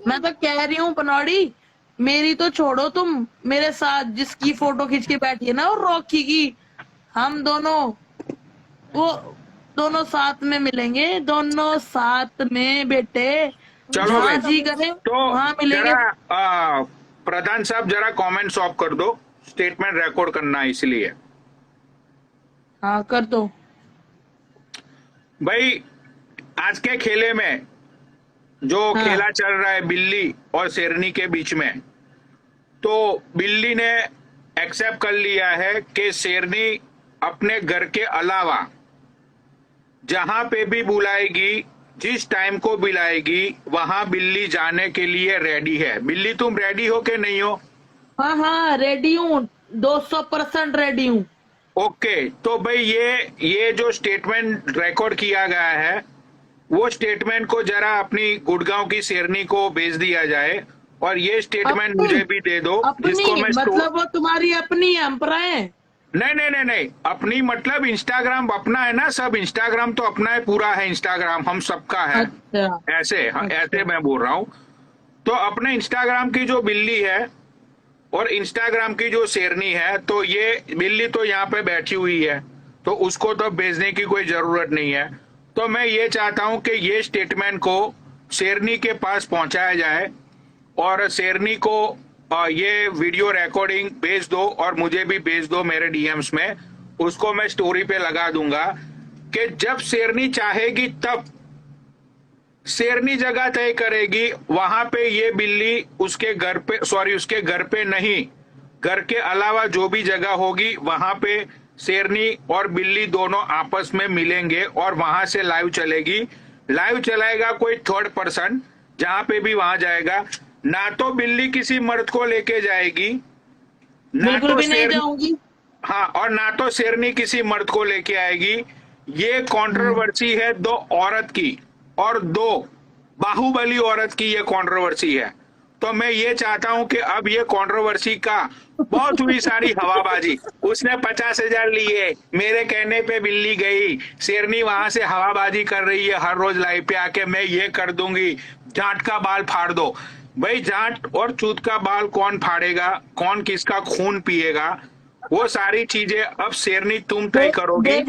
मैं तो कह रही हूँ पनौड़ी, मेरी तो छोड़ो, तुम मेरे साथ जिसकी फोटो खींच के बैठी है ना और रॉकी की, हम दोनों, वो दोनों साथ में मिलेंगे, दोनों साथ में बेटे, चलो जहाँ भाई, जी करे तो वहां मिलेंगे। जरा प्रधान साहब जरा कमेंट्स ऑफ कर दो, स्टेटमेंट रिकॉर्ड करना है इसलिए। हाँ कर दो। भाई आज के खेले में जो हाँ। खेला चल रहा है बिल्ली और शेरनी के बीच में, तो बिल्ली ने एक्सेप्ट कर लिया है कि शेरनी अपने घर के अलावा जहां पे भी बुलाएगी, जिस टाइम को बुलाएगी, वहां बिल्ली जाने के लिए रेडी है। बिल्ली तुम रेडी हो कि नहीं हो? हाँ हाँ रेडी हूँ, 200% रेडी हूँ। ओके, तो भाई ये जो स्टेटमेंट रिकॉर्ड किया गया है, वो स्टेटमेंट को जरा अपनी गुड़गांव की शेरनी को भेज दिया जाए, और ये स्टेटमेंट अपनी- मुझे भी दे दो, अपनी जिसको मैं मतलब वो तुम्हारी अपनी एम्परा है? नहीं नहीं नहीं नहीं, अपनी मतलब इंस्टाग्राम अपना है ना, सब इंस्टाग्राम तो अपना है, पूरा है इंस्टाग्राम, हम सबका है। अच्छा ऐसे अच्छा। ऐसे मैं बोल रहा हूँ। तो अपने इंस्टाग्राम की जो बिल्ली है और इंस्टाग्राम की जो शेरनी है, तो ये बिल्ली तो यहाँ पे बैठी हुई है, तो उसको तो भेजने की कोई जरूरत नहीं है। तो मैं ये चाहता हूं कि ये स्टेटमेंट को शेरनी के पास पहुंचाया जाए, और शेरनी को ये वीडियो रिकॉर्डिंग भेज दो, और मुझे भी भेज दो मेरे डीएम्स में, उसको मैं स्टोरी पे लगा दूंगा कि जब शेरनी चाहेगी तब शेरनी जगह तय करेगी, वहां पे ये बिल्ली उसके घर पे, सॉरी उसके घर पे नहीं, घर के अलावा जो भी जगह होगी वहां पे शेरनी और बिल्ली दोनों आपस में मिलेंगे, और वहां से लाइव चलेगी। लाइव चलाएगा कोई थर्ड पर्सन, जहां पे भी वहां जाएगा, ना तो बिल्ली किसी मर्द को लेके जाएगी, ना बिल्कुल तो भी नहीं शेरनी, जाऊंगी। हाँ, और ना तो शेरनी किसी मर्द को लेके आएगी। ये कंट्रोवर्सी है दो औरत की, और दो बाहुबली औरत की ये कंट्रोवर्सी है। तो मैं ये चाहता हूं कि अब ये कंट्रोवर्सी का बहुत हुई सारी हवाबाजी, उसने 50,000 लिए, मेरे कहने पे बिल्ली गई, शेरनी वहां से हवाबाजी कर रही है हर रोज लाइव पे आके, मैं ये कर दूंगी, जाट का बाल फाड़ दो। भाई जाट और चूत का बाल कौन फाड़ेगा, कौन किसका खून पिएगा, वो सारी चीजें अब शेरनी तुम तय करोगी। देख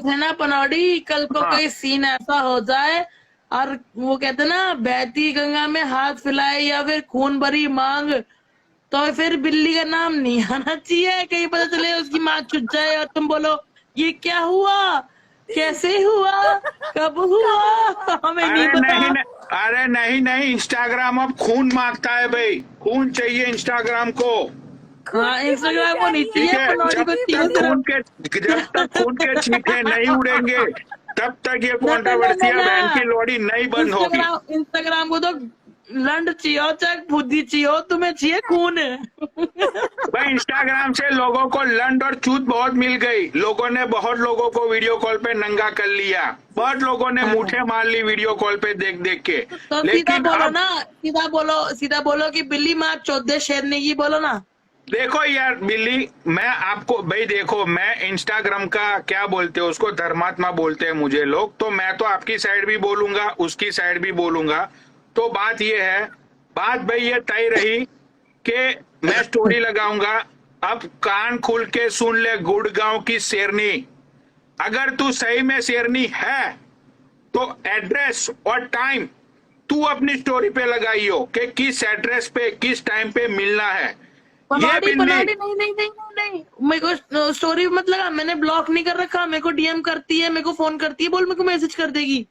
लेना पनौड़ी, कल को हाँ। कोई सीन ऐसा हो जाए और वो कहते ना बहती गंगा में हाथ फैलाए या फिर खून भरी मांग, तो फिर बिल्ली का नाम नहीं आना चाहिए। कहीं पता चले उसकी माँ छुट जाए और तुम बोलो ये क्या हुआ, कैसे हुआ, कब हुआ, हमें नहीं अरे पता। नहीं, अरे नहीं नहीं, इंस्टाग्राम अब खून मांगता है भाई, खून चाहिए इंस्टाग्राम को। हाँ, इंस्टाग्राम को नहीं ठीक चाहिए, है, पनौटी जब को तक चाहिए खून सिर्फ। के जब तक खून के छींटे नहीं उड़ेंगे तब तक ये ना ना ना कंट्रोवर्सियां ना बहन की ना, लोड़ी नहीं बंद होगी। इंस्टाग्राम को तो लंड चाहिए, चाहे बुद्धि चाहिए, तुम्हें चाहिए खून। भाई इंस्टाग्राम से लोगों को लंड और चूत बहुत मिल गई, लोगों ने बहुत लोगों को वीडियो कॉल पे नंगा कर लिया, बहुत लोगों ने हाँ। मुठे मार ली वीडियो कॉल पे देख देख के। तो सीधा लेकिन बोलो अब ना, सीधा बोलो कि बिल्ली माँ चौदह शेरनी की, बोलो ना। देखो यार बिल्ली, मैं आपको भाई देखो, मैं इंस्टाग्राम का क्या बोलते हैं उसको, धर्मात्मा बोलते हैं मुझे लोग, तो मैं तो आपकी साइड भी बोलूंगा उसकी साइड भी बोलूंगा। तो बात ये है, बात भाई ये तय रही कि मैं स्टोरी लगाऊंगा। अब कान खुल के सुन ले गुड़गांव की शेरनी, अगर तू सही में शेरनी है तो एड्रेस और टाइम तू अपनी स्टोरी पे लगाइयो कि किस एड्रेस पे किस टाइम पे मिलना है। ये पनौटी बिल्ली नहीं नहीं नहीं नहीं, मेरे को स्टोरी मत लगा, मैंने ब्लॉक नहीं कर रखा, मेरे को डीएम करती है, मेरे को फोन करती है, बोल मेरे को मैसेज कर देगी।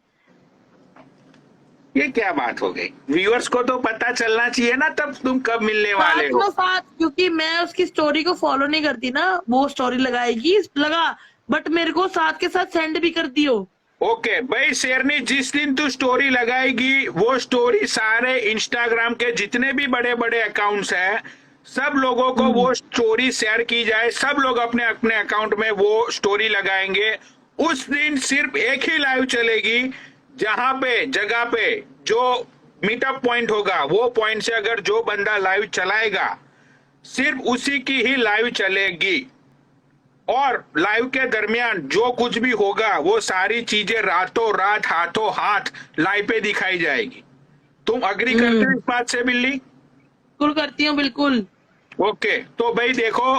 ये क्या बात हो गई, व्यूअर्स को तो पता चलना चाहिए ना तब तुम कब मिलने वाले साथ हो। में साथ, क्योंकि मैं उसकी स्टोरी को फॉलो नहीं करती ना, वो स्टोरी लगाएगी लगा, बट मेरे को साथ के साथ सेंड भी कर दियो। ओके भाई शेरनी, जिस दिन तू स्टोरी लगाएगी वो स्टोरी सारे इंस्टाग्राम के जितने भी बड़े बड़े अकाउंट्स हैं सब लोगों को वो स्टोरी शेयर की जाए, सब लोग अपने अपने अकाउंट में वो स्टोरी लगाएंगे। उस दिन सिर्फ एक ही लाइव चलेगी, जहां पे जगह पे जो मीटअप पॉइंट होगा वो पॉइंट से अगर जो बंदा लाइव चलाएगा सिर्फ उसी की ही लाइव चलेगी, और लाइव के दरमियान जो कुछ भी होगा वो सारी चीजें रातों रात हाथों हाथ लाइव पे दिखाई जाएगी। तुम अग्री करते हो इस बात से बिल्ली? बिल्कुल करती हूँ, बिल्कुल। ओके, तो भाई देखो,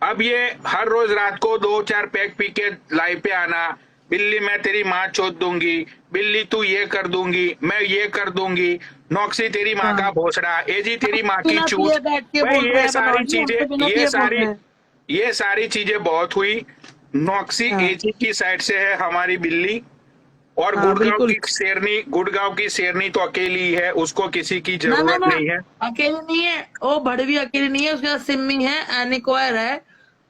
अब ये हर रोज रात को 2-4 पैक पी के लाइव पे आना, बिल्ली मैं तेरी माँ चोद दूंगी, बिल्ली तू ये कर दूंगी, मैं ये कर दूंगी, नौक्सी तेरी माँ का भोसड़ा, एजी तेरी माँ की बिना चूत। पिए बैठ के भाई बोल रहे ये हैं सारी पनौटी, हम तो बिना पिए बोल रहे हैं। ये सारी चीजें बहुत हुई। नौक्सी हाँ। एजी की साइड से है हमारी बिल्ली, और हाँ, गुड़गांव बिल्कुल। की शेरनी तो अकेली ही है, उसको किसी की ना जरूरत ना नहीं है। अकेली नहीं है, वो भड़वी अकेली नहीं है, उसके साथ सिमिंग है, एनिक्वायर है,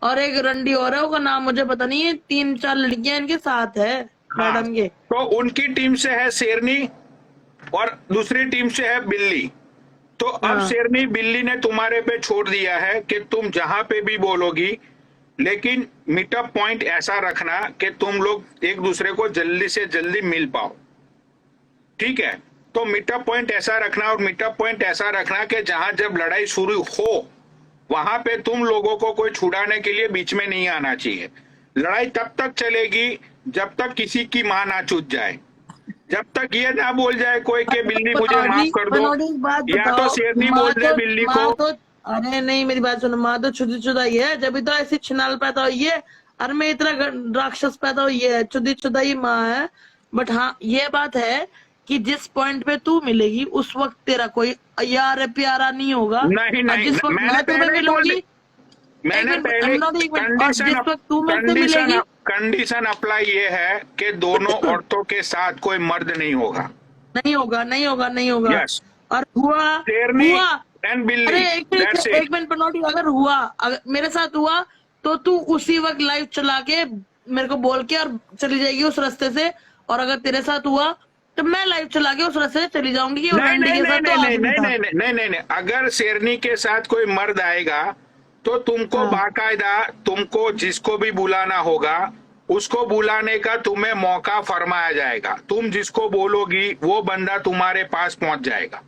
और एक रंडी और है, उसका नाम मुझे पता नहीं है, 3-4 लड़कियां इनके साथ है हाँ, मैडम के। तो उनकी टीम से है शेरनी और दूसरी टीम से है बिल्ली। तो अब हाँ। शेरनी बिल्ली ने तुम्हारे पे छोड़ दिया है कि तुम जहां पे भी बोलोगी, लेकिन मीटअप पॉइंट ऐसा रखना कि तुम लोग एक दूसरे को जल्दी से जल्दी मिल पाओ, ठीक है? तो मीटअप पॉइंट ऐसा रखना, और मीटअप पॉइंट ऐसा रखना कि जहां जब लड़ाई शुरू हो वहां पे तुम लोगों को कोई छुड़ाने के लिए बीच में नहीं आना चाहिए। लड़ाई तब तक चलेगी जब तक किसी की मां ना चूत जाए, जब तक ये ना बोल जाए कोई के बिल्ली मुझे माफ कर दो, या तो शेरनी बोल दे बिल्ली को। अरे नहीं, मेरी बात सुनो, माँ तो छुदी छुदाई है, जब तो ऐसी छिनाल पैदा हुई है, और मैं इतना राक्षस पैदा हुई है, छुदी छुदाई माँ है। बट हाँ, ये बात है कि जिस पॉइंट पे तू मिलेगी उस वक्त तेरा कोई यार प्यारा नहीं होगा। नहीं और जिस वक्त मैं तुम्हें मिलूंगी, मैंने पहले कंडीशन अप्लाई ये है कि दोनों औरतों के साथ कोई मर्द नहीं होगा। नहीं होगा, नहीं होगा, नहीं होगा। Yes. और हुआ एंड बिल्ली, अरे एक मिनट पनौटी, अगर हुआ, अगर मेरे साथ हुआ तो तू उसी वक्त लाइव चला के मेरे को बोल के और चली जाएगी उस रास्ते से, और अगर तेरे साथ हुआ तो मैं लाइव चला के उस रास्ते से चली जाऊंगी। नहीं, अगर शेरनी के साथ कोई मर्द आएगा तो तुमको बाकायदा, तुमको जिसको भी बुलाना होगा उसको बुलाने का तुम्हें मौका फरमाया जाएगा। तुम जिसको बोलोगी वो बंदा तुम्हारे पास पहुंच जाएगा।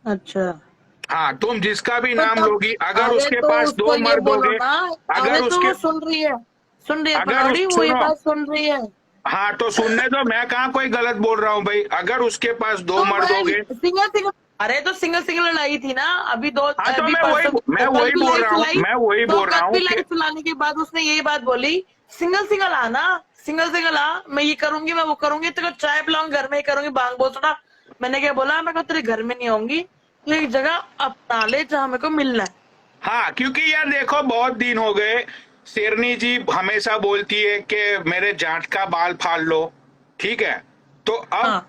अच्छा, हाँ, तुम जिसका भी नाम लोगी, अगर उसके पास 2 मर्द होंगे, अगर उसके सुन रही है पनौटी, वो ये बात सुन रही है। हाँ, तो सुनने दो, मैं कहाँ कोई गलत बोल रहा हूँ भाई। अगर उसके पास 2 मर्द होंगे, अरे तो सिंगल लड़ाई थी ना अभी, 2 हाँ, तो मैं वही बोल रहा हूँ लाइव चलाने के बाद उसने यही बात बोली, सिंगल आना, सिंगल आ, मैं ये करूंगी, मैं वो करूंगी, तेरे को चाय पिलाऊंगी, घर में ही करूंगी, बांग बोसड़ा। मैंने क्या बोला, मैं को तेरे घर में नहीं आऊंगी, तो एक जगह अपना ले जहाँ मेरे को मिलना है। हाँ, क्योंकि यार देखो बहुत दिन हो गए, शेरनी जी हमेशा बोलती है कि मेरे जांच का बाल फाड़ लो, ठीक है? तो अब हाँ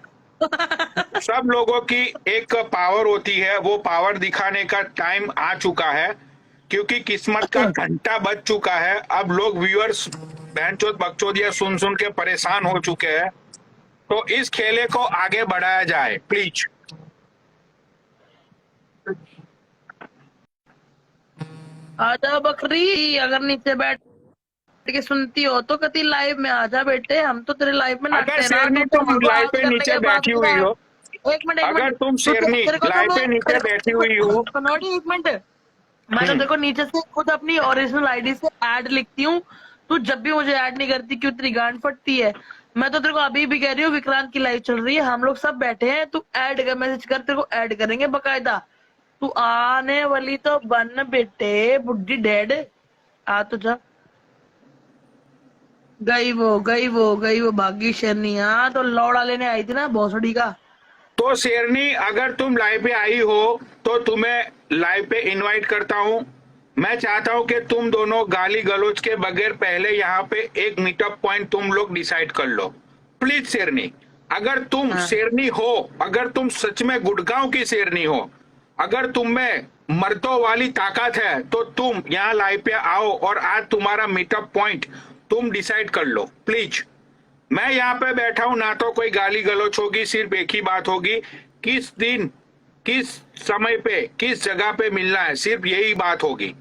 सब लोगों की एक पावर होती है, वो पावर दिखाने का टाइम आ चुका है, क्योंकि किस्मत का घंटा बज चुका है। अब लोग व्यूअर्स बहनचोद बकचोदिया सुन सुन के परेशान हो चुके हैं, तो इस खेले को आगे बढ़ाया जाए प्लीज। आजा बकरी, अगर नीचे बैठ के सुनती हो तो कति लाइव में आजा बेटे, हम तो तेरे लाइव में अगर शेरनी तुम लाइव पे नीचे बैठी हुई हो, एक मिनट अगर तुम शेरनी लाइव पे नीचे बैठी हुई हो, पनौटी एक मिनट, मैं तो देखो नीचे से खुद अपनी ओरिजिनल आईडी से ऐड लिखती हूँ, तू जब भी मुझे ऐड नहीं करती, क्यों तेरी गांड फटती है? मैं तो तेरे को अभी भी कह रही हूँ, विक्रांत की लाइव चल रही है, हम लोग सब बैठे हैं, तू ऐड कर, मैसेज कर, तेरे को ऐड करेंगे बकायदा। तू आने वाली तो बन बेटे, बुड्ढी डेड, आ तो जा। गई वो भागी शेरनी। हाँ तो लौड़ा लेने आई थी ना भोसड़ी का। तो शेरनी अगर तुम लाइव पे आई हो तो तुम्हें लाइव पे इनवाइट करता हूं। मैं चाहता हूं कि तुम दोनों गाली गलौज के बगैर पहले यहाँ पे एक मीटअप पॉइंट तुम लोग डिसाइड कर लो प्लीज। शेरनी अगर तुम शेरनी हो, अगर तुम सच में गुड़गांव की शेरनी हो, अगर तुम में मर्दों वाली ताकत है, तो तुम यहाँ लाइव पे आओ और आज तुम्हारा मीटअप पॉइंट तुम डिसाइड कर लो प्लीज। मैं यहाँ पे बैठा हूं, ना तो कोई गाली गलौच होगी, सिर्फ एक ही बात होगी, किस दिन किस समय पे किस जगह पे मिलना है, सिर्फ यही बात होगी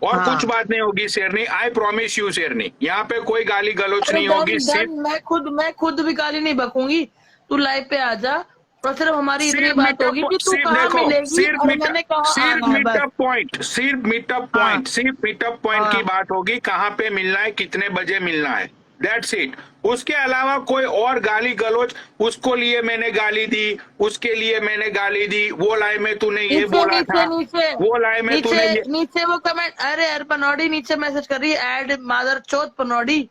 और कुछ बात नहीं होगी शेरनी। आई प्रॉमिस यू शेरनी, यहाँ पे कोई गाली गलौच नहीं होगी। सिर्फ मैं खुद भी गाली नहीं बकूंगी, तू लाइव पे आ जा और सिर्फ हमारी इतनी बात होगी कि तू कहाँ मिलेगी और मैंने कहाँ आना है, बस। सिर्फ मीटअप पॉइंट की बात होगी, कहाँ पे मिलना है, कितने बजे मिलना है, दैट्स इट। उसके अलावा कोई और गाली गलौच, उसको लिए मैंने गाली दी, उसके लिए मैंने गाली दी, वो लाइव में तूने ये बोला था, वो लाइव में तूने नीचे वो कमेंट, अरे यार पनौडी नीचे मैसेज कर रही है, ऐड मादर चौथ पनौडी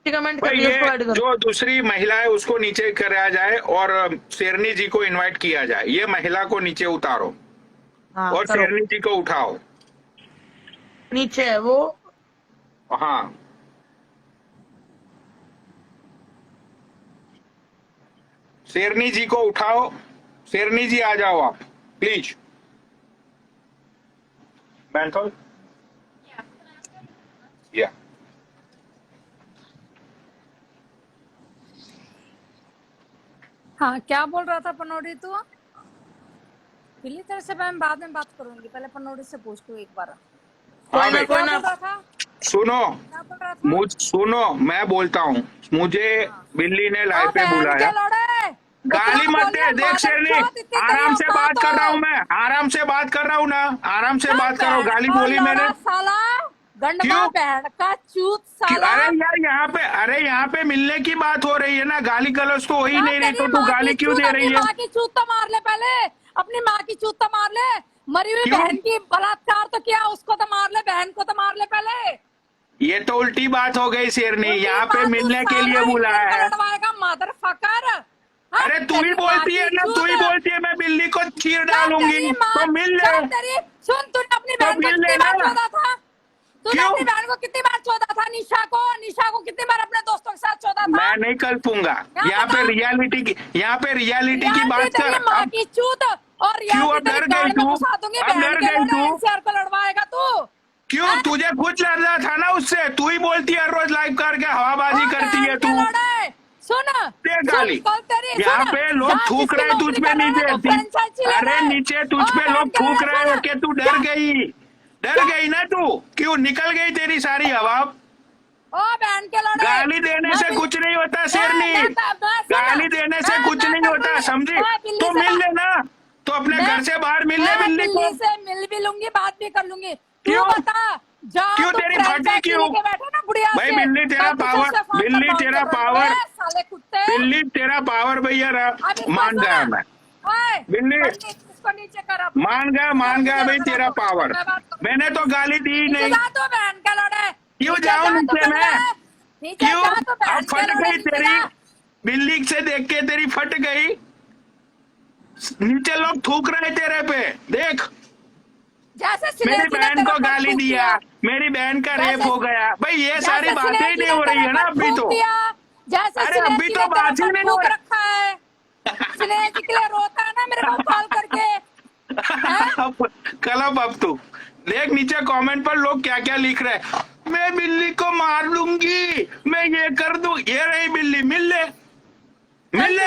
कमेंट कर रही है, उसको ऐड करो। जो दूसरी महिला है उसको नीचे कराया जाए और शेरनी जी को इनवाइट किया जाए। ये महिला को नीचे उतारो और शेरनी जी को उठाओ। नीचे है वो। हाँ शेरनी जी को उठाओ, शेरनी जी आ जाओ आप प्लीज। बैंथल या हाँ, क्या बोल रहा था पनौडी तू? बिल्ली तेरे से मैं बाद में बात करूंगी, पहले पनौडी से पूछ लूं एक बार। हाँ भाई, क्या बोल रहा था? सुनो, क्या बोल रहा था? सुनो मैं बोलता हूँ, मुझे बिल्ली ने लाइव पे बुलाया। गाली मत दे, देख शेरनी आराम से बात कर रहा हूँ, मैं आराम से बात कर रहा हूँ ना, आराम से बात करो। गाली बोली मैंने? साला गंडमा बहन का चूत साला। अरे यार यहाँ पे मिलने की बात हो रही है ना, गाली गलौज तो हो ही नहीं रही, तो तू गाली क्यों दे रही है? माँ की चूत तो मार ले पहले, अपनी माँ की चूत तो मार ले। मरी हुई बहन की बलात्कार तो किया, उसको तो मार ले, बहन को तो मार ले पहले। ये तो उल्टी बात हो गई शेरनी, यहाँ पे मिलने के लिए बुलाया है। Mother fucker. अरे तू ही बोलती है ना, तू ही बोलती है मैं बिल्ली को चीर डालूंगी, तो मिल ले। सुन, तूने अपनी बहन को कितनी बार चोदा था? तूने अपनी बहन को कितनी बार चोदा था? निशा को कितनी बार अपने दोस्तों के साथ चोदा था? मैं नहीं कल्पूंगा, यहाँ पे रियलिटी की बात कर। माँ की चूत और क्यों अब डर गई तू? अब डर गई तू? को लड़वाएगा तू? क्यों? तुझे खुद लड़ना था ना उससे, तू ही बोलती है रोज लाइव करके हवाबाजी करती है तू। सुन गाली यहाँ पे लोग थूक रहे तुझ पे नीचे, अरे नीचे तुझ पे लोग थूक रहे हो कि तू डर गई ना तू? क्यों निकल गई तेरी सारी हवा? गाली देने से कुछ नहीं होता शेरनी, गाली देने से कुछ नहीं होता, समझी? तो मिल लेना, तो अपने घर से बाहर मिल ले बिल्ली को। मिल भी लूंगी, बात भी कर लूंगी। क्यों? बता क्यों तेरी फटी क्यों? भाई बिल्ली तेरा पावर, बिल्ली तेरा पावर भैया मान गया मैं। बिल्ली मान गया भाई तेरा पावर। मैंने तो गाली दी नहीं। क्यों जाऊं नीचे मैं? क्यों? अब फट गई तेरी बिल्ली से देख के, तेरी फट गई। नीचे लोग थूक रहे तेरे पे, देख। जैसे मेरी बहन को गाली दिया, मेरी बहन का जैसे- रेप हो गया। भाई ये सारी जैसे बातें स्नेह ही जी नहीं ने हो रही तेरे है ना पर अभी थूक तो। दिया, जैसे अरे स्नेह अभी जी तो ने तेरे बात ही पर नहीं हो थूक रही। रखा है। स्नेह जी के लिए रोता है ना मेरे को कॉल करके, हैं? कलब अब तू देख नीचे कमेंट पर लोग क्या क्या लिख रहे हैं। मैं बिल्ली को मार लूंगी, मैं ये कर दूं। ये रही बिल्ली, मिल ले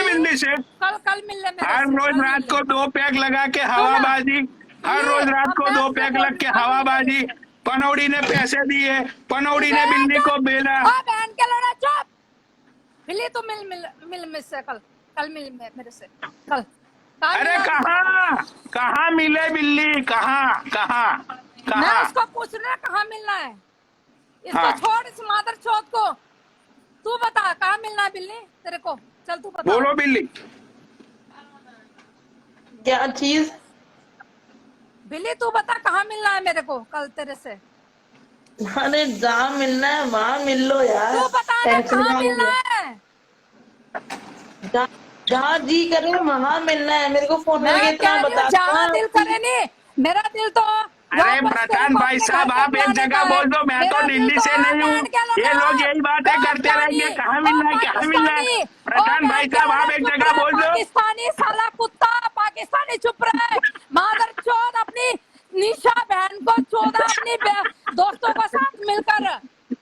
बिल्ली से। कल मिल ले मेरे हर से, रोज कल रात मिल ले। को 2 पैक लगा के सुन ना, हवाबाजी, हर बिल्ली, रोज रात अब को मैं 2 तुझे पैक बोल लग रही के हूँ, कल मिल ले हवाबाजी। मेरे से। पनौड़ी ने पैसे दिए, पनौड़ी ने चुप है, बिल्ली चुप। को बेला। ओ बहन के लड़ा, चुप। बिल्ली तू मिल मुझसे कल मिल मेरे से कल। कहाँ अरे मिलना तुझे? कहाँ मिले बिल्ली, कहाँ कहाँ मैं कहाँ? उसको पूछ रहा कहाँ मिलना है। इसको हाँ छोड़, इस मादर चौथ को। तू बता कहाँ मिलना है बिल्ली तेरे को, चल तू बता। बोलो बिल्ली। क्या चीज? बिल्ली तू बता कहाँ मिलना है मेरे को कल तेरे से। अरे जहाँ मिलना है वहां मिल लो यार, तू बता ना टेंशन कहाँ क्या ले मिलना रहे है। हो? जहाँ जी करे वहां मिलना है। मेरे को फोन मैं करके कह इतना रही हूँ बता जहाँ दिल कि करे, नहीं मेरा दिल तो अरे वापस तेरे प्रशांत को भाई अपने साहब, घर पे आप एक बुलाने जगह का है। बोल दो, मैं तो मेरा दिल दिल्ली से तो नहीं हूँ। बहन के लड़ा, ये लोग यही बातें ओ करते रहेंगे, अफगानी, कहाँ ओ मिलना है, कहाँ मिलना है। पाकिस्तानी, ओ प्रशांत भाई बहन के साहब, लड़ा, आप एक चुप जगह रहे बोल दो। पाकिस्तानी, साला कुत्ता पाकिस्तानी, चुप रहे मादर चौथ। अपनी निशा बहन को चौदह अपनी दोस्तों के साथ मिलकर।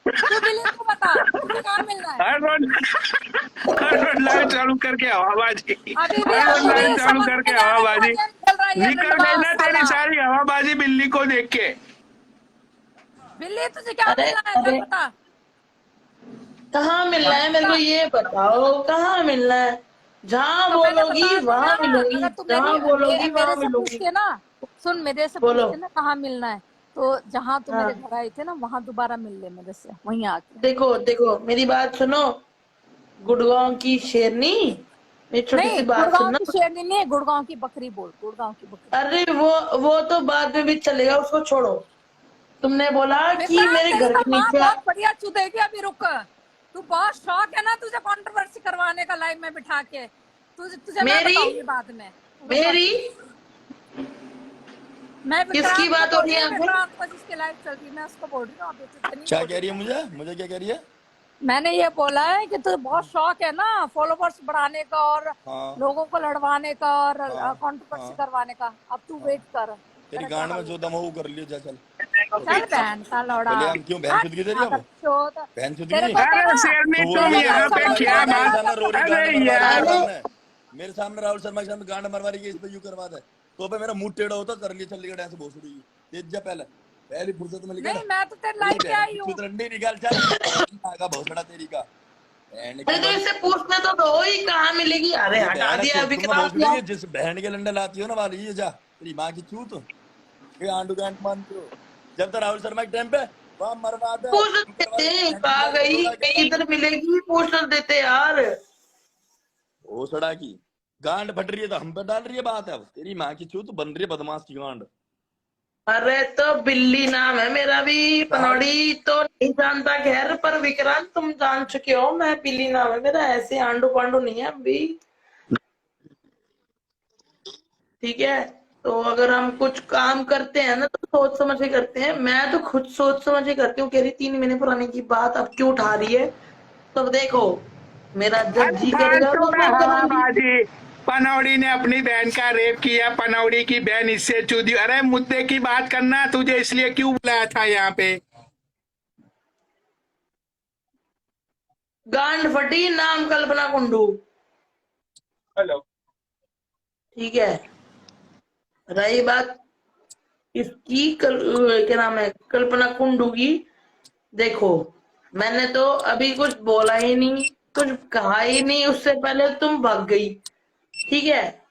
तू बिल्ली तू बता तुझे कहाँ मिलना है। हर रोज लाइव चालू करके हवाबाजी, अभी भी हर रोज अभी लाइव भी चालू समझ करके में जा रहा है क्या हवाबाजी। गेम खेल रहा है ये निकल गई लंडवा ना तेरी साला। सारी हवाबाजी बिल्ली को देख के। बिल्ली तुझे क्या अरे मिलना है, चल बता। कहाँ मिलना है मेरे को ये बताओ, कहाँ मिलना है? जहाँ तो मैंने बोलोगी बता दिया वहां ना, मिलूंगी, अगर तू जहाँ बोलोगी मेरे वहां से मिलूंगी। पूछते ना, सुन मेरे से बोलो। पूछते ना कहाँ मिलना है, तो जहाँ तू मेरे हाँ घर आए थे ना वहां दोबारा मिल ले मेरे से, वहीं आके। देखो देखो मेरी बात सुनो, गुड़गांव की शेरनी, मेरी छोटी सी नहीं बात गुड़गांव सुनना। की शेरनी नहीं, गुड़गांव की बकरी बोल, गुड़गांव की बकरी। अरे वो तो बाद में भी चलेगा, उसको छोड़ो। तुमने बोला कि विक्रांत मेरे तेरी घर तो के माँ नीचे बहुत बढ़िया चुदेगी, अभी रुक। तू बहुत शौक है ना तुझे कंट्रोवर्सी करवाने का लाइव में बिठा के। तुझे मैं मेरी बताऊंगी बाद में। मेरी मैं किसकी विक्रांत को बात हो बोल रही रही है हूँ, यहाँ पे? विक्रांत को जिसकी लाइव चल रही है मैं उसको बोल रही हूँ, अभी तुझे नहीं क्या बोल कह रही है? रही। मुझे क्या कह रही है? मैंने ये बोला है कि तुझे बहुत शौक है ना फॉलोवर्स बढ़ाने का और हाँ लोगों को लड़वाने का और हाँ कंट्रोवर्सी हाँ करवाने का। अब तू हाँ। वेट कर, तेरी तेरा क्या गांड में हाल जो होगा। दम हो वो कर लियो, जा चल। चल बहन का लौड़ा, पहले हम क्यों बहन हट चुदगी तेरी? अब मादर चोद। बहन तेरे चुदगी को तो अरे ना शेरनी तो वो तुम भी तेरे को यहाँ मेरे पे समझ में क्या आने मेरे बात? लगा सामने जब रो रही, तक। अरे गांड मरवा रही मेरे यार सामने। मेरे सामने राहुल शर्मा के सामने गांड मरवा रही है, इस पे यूं करवा दे तो पे मेरा मुंह टेढ़ा होता कर लिया, चल लिया ऐसे भोसड़ी की तेज जा। पहली फुर्सत में निकल। नहीं मैं तो तेरे तेरी लाइव पे बहन आई की हूँ। चुतरंडी निकाल, चल आगा भोसड़ा तेरी का। बहन अरे की तो बन इससे पूछने तो दो ही कहाँ मिलेगी। अरे ये हटा बहन दिया है तुमने विक्रांत भोसड़ी यार। है, जिस बहन के लंडे लाती हो ना वाली, ये जा तेरी माँ की चूत ये आंडू गांड मानती हो। जब तक राहुल शर्मा के टाइम पे वहां मरवा दे, पूछ तू करवा दे देते बहन की कहाँ लाइफ में गई, दौड़ा के कहीं इधर मिलेगी, पूछ देते यार। भोसड़ा की गांड फट रही है तो हम पे डाल रही है बात। अब तेरी माँ की चूत बन रही है बदमाश की गांड। अरे तो बिल्ली नाम है मेरा भी, सार पनौड़ी तो नहीं जानता खैर, पर विक्रांत तुम जान चुके हो, मैं बिल्ली नाम है मेरा, ऐसे आंडू पांडू नहीं है अभी। ठीक है, तो अगर हम कुछ काम करते हैं ना तो सोच समझ के करते हैं। मैं तो खुद सोच समझ के करती हूँ। कह रही 3 महीने पुराने की बात अब क्यों उठा रही है? तो देखो, मेरा जब अरे जी करेगा तो फालतू में मैं करूंगी। हवाबाजी। पनौड़ी ने अपनी बहन का रेप किया, पनौड़ी की बहन इससे चूदी। अरे मुद्दे की बात करना, तुझे इसलिए क्यों बुलाया था यहाँ पे? गांड फटी, नाम कल्पना कुंडू। हेलो। ठीक है, रही बात इसकी क्या नाम है, कल्पना कुंडू की। देखो, मैंने तो अभी कुछ बोला ही नहीं, कुछ कहा ही नहीं, उससे पहले तुम भाग गई। ठीक है,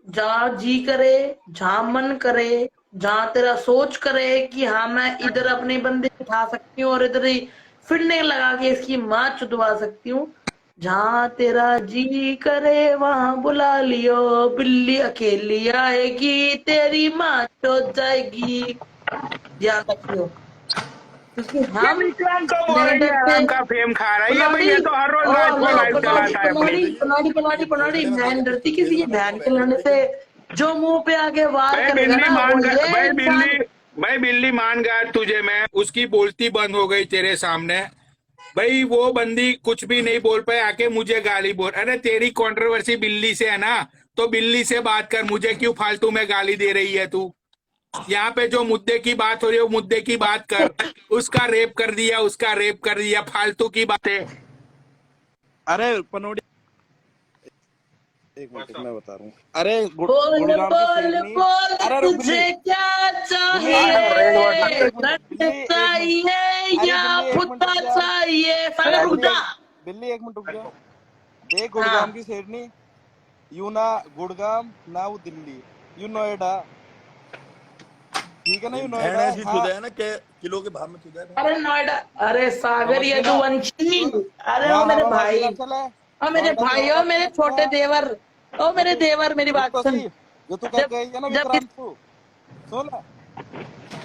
जहाँ जी करे, जहाँ मन करे, जहाँ तेरा सोच करे कि हाँ मैं इधर अपने बंदे उठा सकती हूँ और इधर ही फिरने लगा के इसकी माँ चुदवा सकती हूँ, जहाँ तेरा जी करे वहां बुला लियो, बिल्ली अकेली आएगी तेरी माँ चोद जाएगी। ध्यान रखियो, क्योंकि ये हम विक्रांत तो बोल नहीं रही है, डरते। आराम का फेम खा रहा है ये भाई, पनौड़ी, ये तो हर रोज ओ रात को हेलो, लाइव पनौड़ी चलाता है अपनी। पनौड़ी पनौड़ी पनौड़ी पनौड़ी, भोसड़े में मैं तेरे नहीं कुछ डरती तेज किसी की लगा बहन तेरे के बहन लड़ने के से। लिए। जो मुंह पे आके वार भाई करेगा बिल्ली ना वो मान ये भाई इंसान। बिल्ली भाई बिल्ली मान गया तुझे, मैं उसकी बोलती बंद हो गई तेरे सामने। भाई वो बंदी कुछ भी नहीं बोल पाए, आके मुझे गाली बोल। अरे तेरी कंट्रोवर्सी बिल्ली से है ना, तो बिल्ली से बात कर, मुझे क्यों फालतू में गाली दे रही है तू? यहाँ पे जो मुद्दे की बात हो रही है वो मुद्दे की बात कर। उसका रेप कर दिया, उसका रेप कर दिया, फालतू की बातें। अरे पनौड़ी, एक मिनट मैं बता रहा हूँ। अरे बोल गुड़गांव की बोल शेरनी, बोल अरे रुक तुझे बिल्ली, क्या चाहिए, रट चाहिए या फुद्दा चाहिए? सागर रुक जा। बिल्ली एक मिनट रुक जा। देख गुड़गांव की शेरनी, यू ना गुड़गांव ना वो दिल्ली, यू नोएडा, ठीक है ना? यू बहन नोएडा। ऐसी चुदा है ना के किलो के भाव में चुदा है। अरे नोएडा, अरे सागर ये जो वंशी, अरे ओ मेरे भाई, ओ मेरे भाई, ओ मेरे छोटे देवर, ओ मेरे देवर, मेरी बात सुन। जो तू कर गई है ना विक्रांत, तू सुन,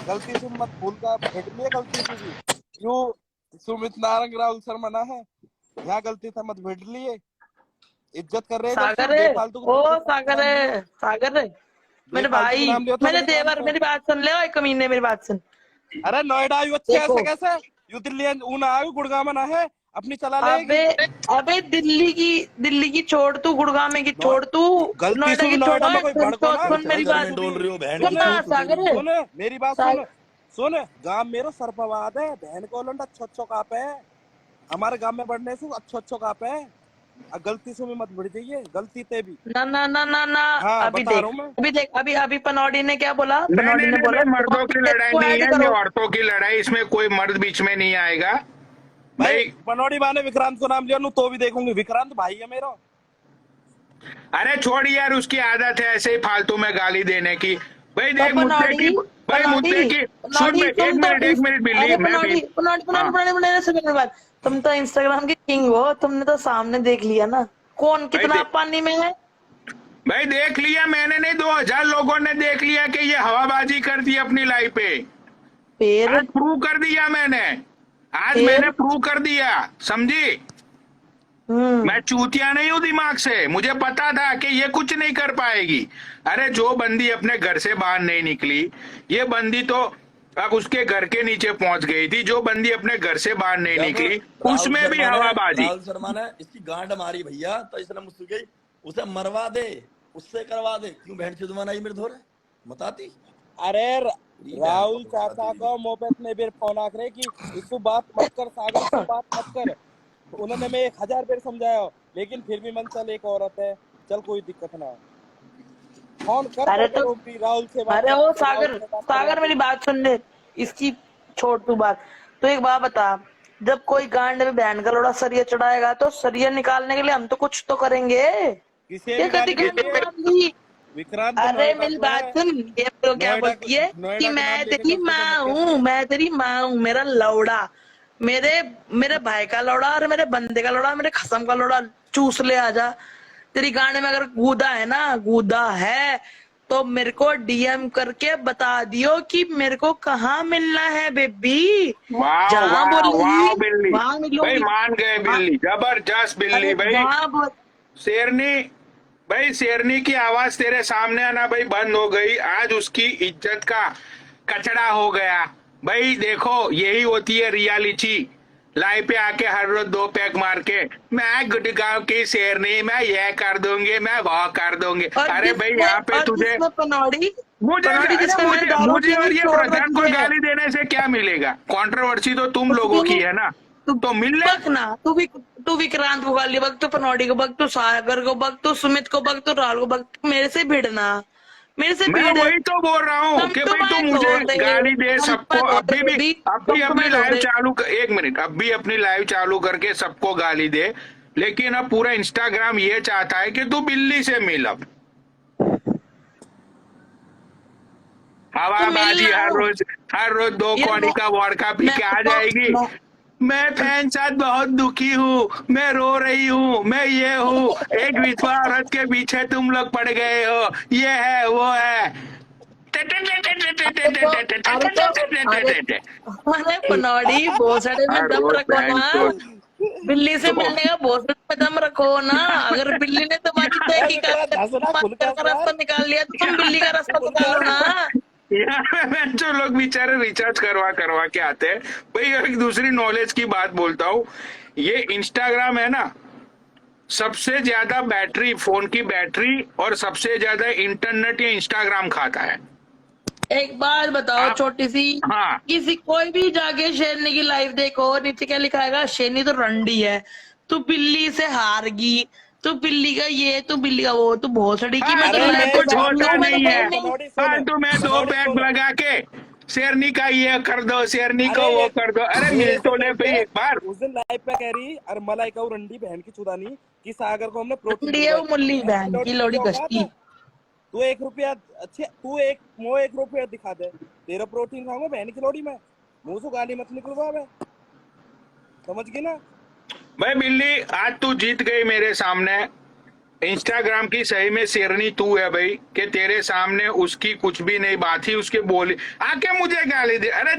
गलती से मत भूल का भेट लिया, गलती से भी यू सुमित नारंग राहुल शर्मा ना है, यहाँ गलती से मत भेट लिए, इज्जत कर रहे हैं सागर है, ओ सागर है, सागर है मेरे भाई, मेरे देवर, मेरी बात सुन ले। ओ कमीने मेरी बात सुन। अरे नोएडा यू अच्छे ऐसे कैसे यू दिल्ली ऊना आयु गुड़गांव ना है, अपनी चला ले। अबे दिल्ली की छोड़ तू, गुड़गांव में की छोड़ तू, नोएडा की छोड़। सुन मेरी बात, सागर सुन मेरी बात सुन, सुन गांव मेरा सर्पवाद है, बहन को लंड अच्छो अच्छो काप है, हमारे गांव में बढ़ने से अच्छो अच्छो काप है, गलती से भी मत बढ़ जाइए, गलती ते भी ना ना ना ना ना। हाँ, अभी बता देख, रहा हूँ मैं। अभी देख, अभी पनौड़ी ने क्या बोला? नहीं, पनौड़ी ने बोला मर्दों की लड़ाई नहीं है, ये औरतों की लड़ाई, इसमें कोई मर्द बीच में नहीं आएगा भाई। पनौड़ी बा ने विक्रांत को नाम लिया नू तो भी देखूंगी, विक्रांत भाई है मेरा। अरे छोड़ यार, उसकी आदत है ऐसे ही फालतू में गाली देने की। भाई देख मुद्दे की, भाई मुद्दे की सुन, एक मिनट बिल्ली, मैं तुम तो इंस्टाग्राम के किंग हो, तुमने तो सामने देख लिया ना कौन कितना पानी में है। भाई देख लिया मैंने नहीं, 2000 लोगों ने देख लिया कि ये हवाबाजी कर दी अपनी लाइफ पे। फिर आज प्रूव कर दिया मैंने, आज मैंने प्रूव कर दिया, समझी? मैं चूतिया नहीं हूँ दिमाग से, मुझे पता था कि ये कुछ नहीं कर पाएगी। अरे जो बंदी अपने घर से बाहर नहीं निकली, ये बंदी तो अब उसके घर के नीचे पहुंच गई थी। जो बंदी अपने घर से बाहर नहीं निकली, उसमें भी हवाबाजी। राहुल शर्मा ने इसकी गांड मारी भैया, तो इसने मुझसे गई उसे मरवा दे, उससे करवा दे, क्यों बहन चुदवाना आई मेरे धोरे बताती। अरे राहुल चाचा को मोहब्बत में भी फोन आकर रहे कि इसको बात मत कर, सागर से बात मत कर। उन्होंने मैं 1000 बार समझाया, लेकिन फिर भी मन चल एक औरत है, चल कोई दिक्कत ना, फोन कर। अरे तो राहुल से अरे वो सागर मेरी बात सुन ले, इसकी छोड़ तू बात। तो एक बात बता, जब कोई गांड में बहन का लोड़ा सरिया चढ़ाएगा तो सरिया निकालने के लिए हम तो कुछ तो करेंगे। ये कभी विक्रांत, अरे मेरी बात सुन, ये तो क्या बोलती है कि मैं तेरी माँ हूँ, मैं तेरी माँ हूँ, मेरा लौड़ा, मेरे भाई का लौड़ा और मेरे बंदे का लौड़ा, मेरे खसम का लौड़ा चूस ले आजा। तेरी गाने में अगर गूदा है ना, गूदा है तो मेरे को डीएम करके बता दियो कि मेरे को कहाँ मिलना है बेबी। जहाँ बोली वहाँ मिलूंगी। मान गए बिल्ली, जबरदस्त बिल्ली भाई। शेरनी भाई, शेरनी की आवाज तेरे सामने आना भाई बंद हो गई, आज उसकी इज्जत का कचड़ा हो गया भाई। देखो यही होती है रियलिटी, लाइव पे आके हर रोज 2 पैक मार के मैं गुड़गांव की शेरनी, मैं ये कर दूंगी, मैं वो कर दूंगी। अरे भाई यहाँ पे तुझे मुझे और ये प्रधान को गाली देने से क्या मिलेगा? कंट्रोवर्सी तो तुम लोगों की है ना, तो मिलने ना। तू विक्रांत को गाली बक, तू पनौड़ी को बक, तू सागर को बक, तू सुमित को बक, तू राहुल को बक, मेरे से भिड़ना, मेरे से मैं वही तो बोल रहा हूँ कि भाई तू मुझे गाली दे सबको। अभी अपनी लाइव चालू, एक मिनट, अभी अपनी लाइव चालू करके सबको गाली दे, लेकिन अब पूरा इंस्टाग्राम ये चाहता है कि तू बिल्ली से मिल। अब हवाबाजी हर रोज 2 कौड़ी का वॉडका पी के आ जाएगी। मैं फैन साथ बहुत दुखी हूँ, मैं रो रही हूँ, मैं ये हूँ, एक विधवा औरत के पीछे तुम लोग पड़ गए हो, ये है वो है। अरे पनौड़ी भोसड़े में दम रखो ना, बिल्ली से मिलने का भोसड़े में दम रखो ना। अगर बिल्ली ने तुम्हारी रास्ता निकाल लिया तो तुम बिल्ली का रास्ता निकालो ना। यहाँ पे जो लोग बेचारे रिचार्ज करवा के आते हैं भाई। एक दूसरी नॉलेज की बात बोलता हूँ, ये इंस्टाग्राम है ना, सबसे ज्यादा बैटरी, फोन की बैटरी और सबसे ज्यादा इंटरनेट ये इंस्टाग्राम खाता है। एक बात बताओ छोटी सी, हाँ। किसी कोई भी जाके शेरनी की लाइफ देखो, नीचे क्या लिखा है? शेरनी तो रंडी है, तू बिल्ली से हार गई, तू बिल्ली का ये, तू बिल्ली का वो, तू भोसड़ी की। मैं तो अरे लाइफ मैं को कुछ छोड़ होता दूं, मैं तो नहीं है। कहीं नहीं। फालतू में 2 पैक लगा के शेरनी का ये कर दो, शेरनी को वो कर दो। अरे मिल तो ले भाई एक बार। उस दिन लाइव पे कह रही अरे मलाई का रंडी बहन की चुदानी कि सागर को हमने प्रोटीन रंडी है वो मुल्ली बहन की लोड़ी कश्ती। तू 1 रुपया अच्छे, तू एक 1 रुपया दिखा दे, तेरा प्रोटीन खाऊंगा बहन की लोड़ी में। मुंह से गाली मत निकलवा बे, समझ गई ना भाई बिल्ली, आज तू जीत गई मेरे सामने। इंस्टाग्राम की सही में शेरनी तू है भाई, कि तेरे सामने उसकी कुछ भी नहीं बात ही, उसके बोली आके मुझे गाली दे। अरे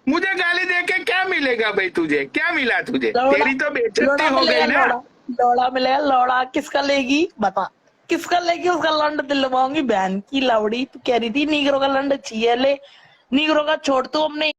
मुझे गाली दे के क्या मिलेगा भाई? तुझे क्या मिला? तुझे तेरी तो बेइज्जती हो गई ना। लौड़ा मिलेगा, लौड़ा किसका लेगी बता, किसका लेगी? उसका लंड दिलवाऊंगी बहन की लौड़ी। तू कह रही थी नीगरों का लंड चाहिए, ले नीगरों का छोड़, तू अपने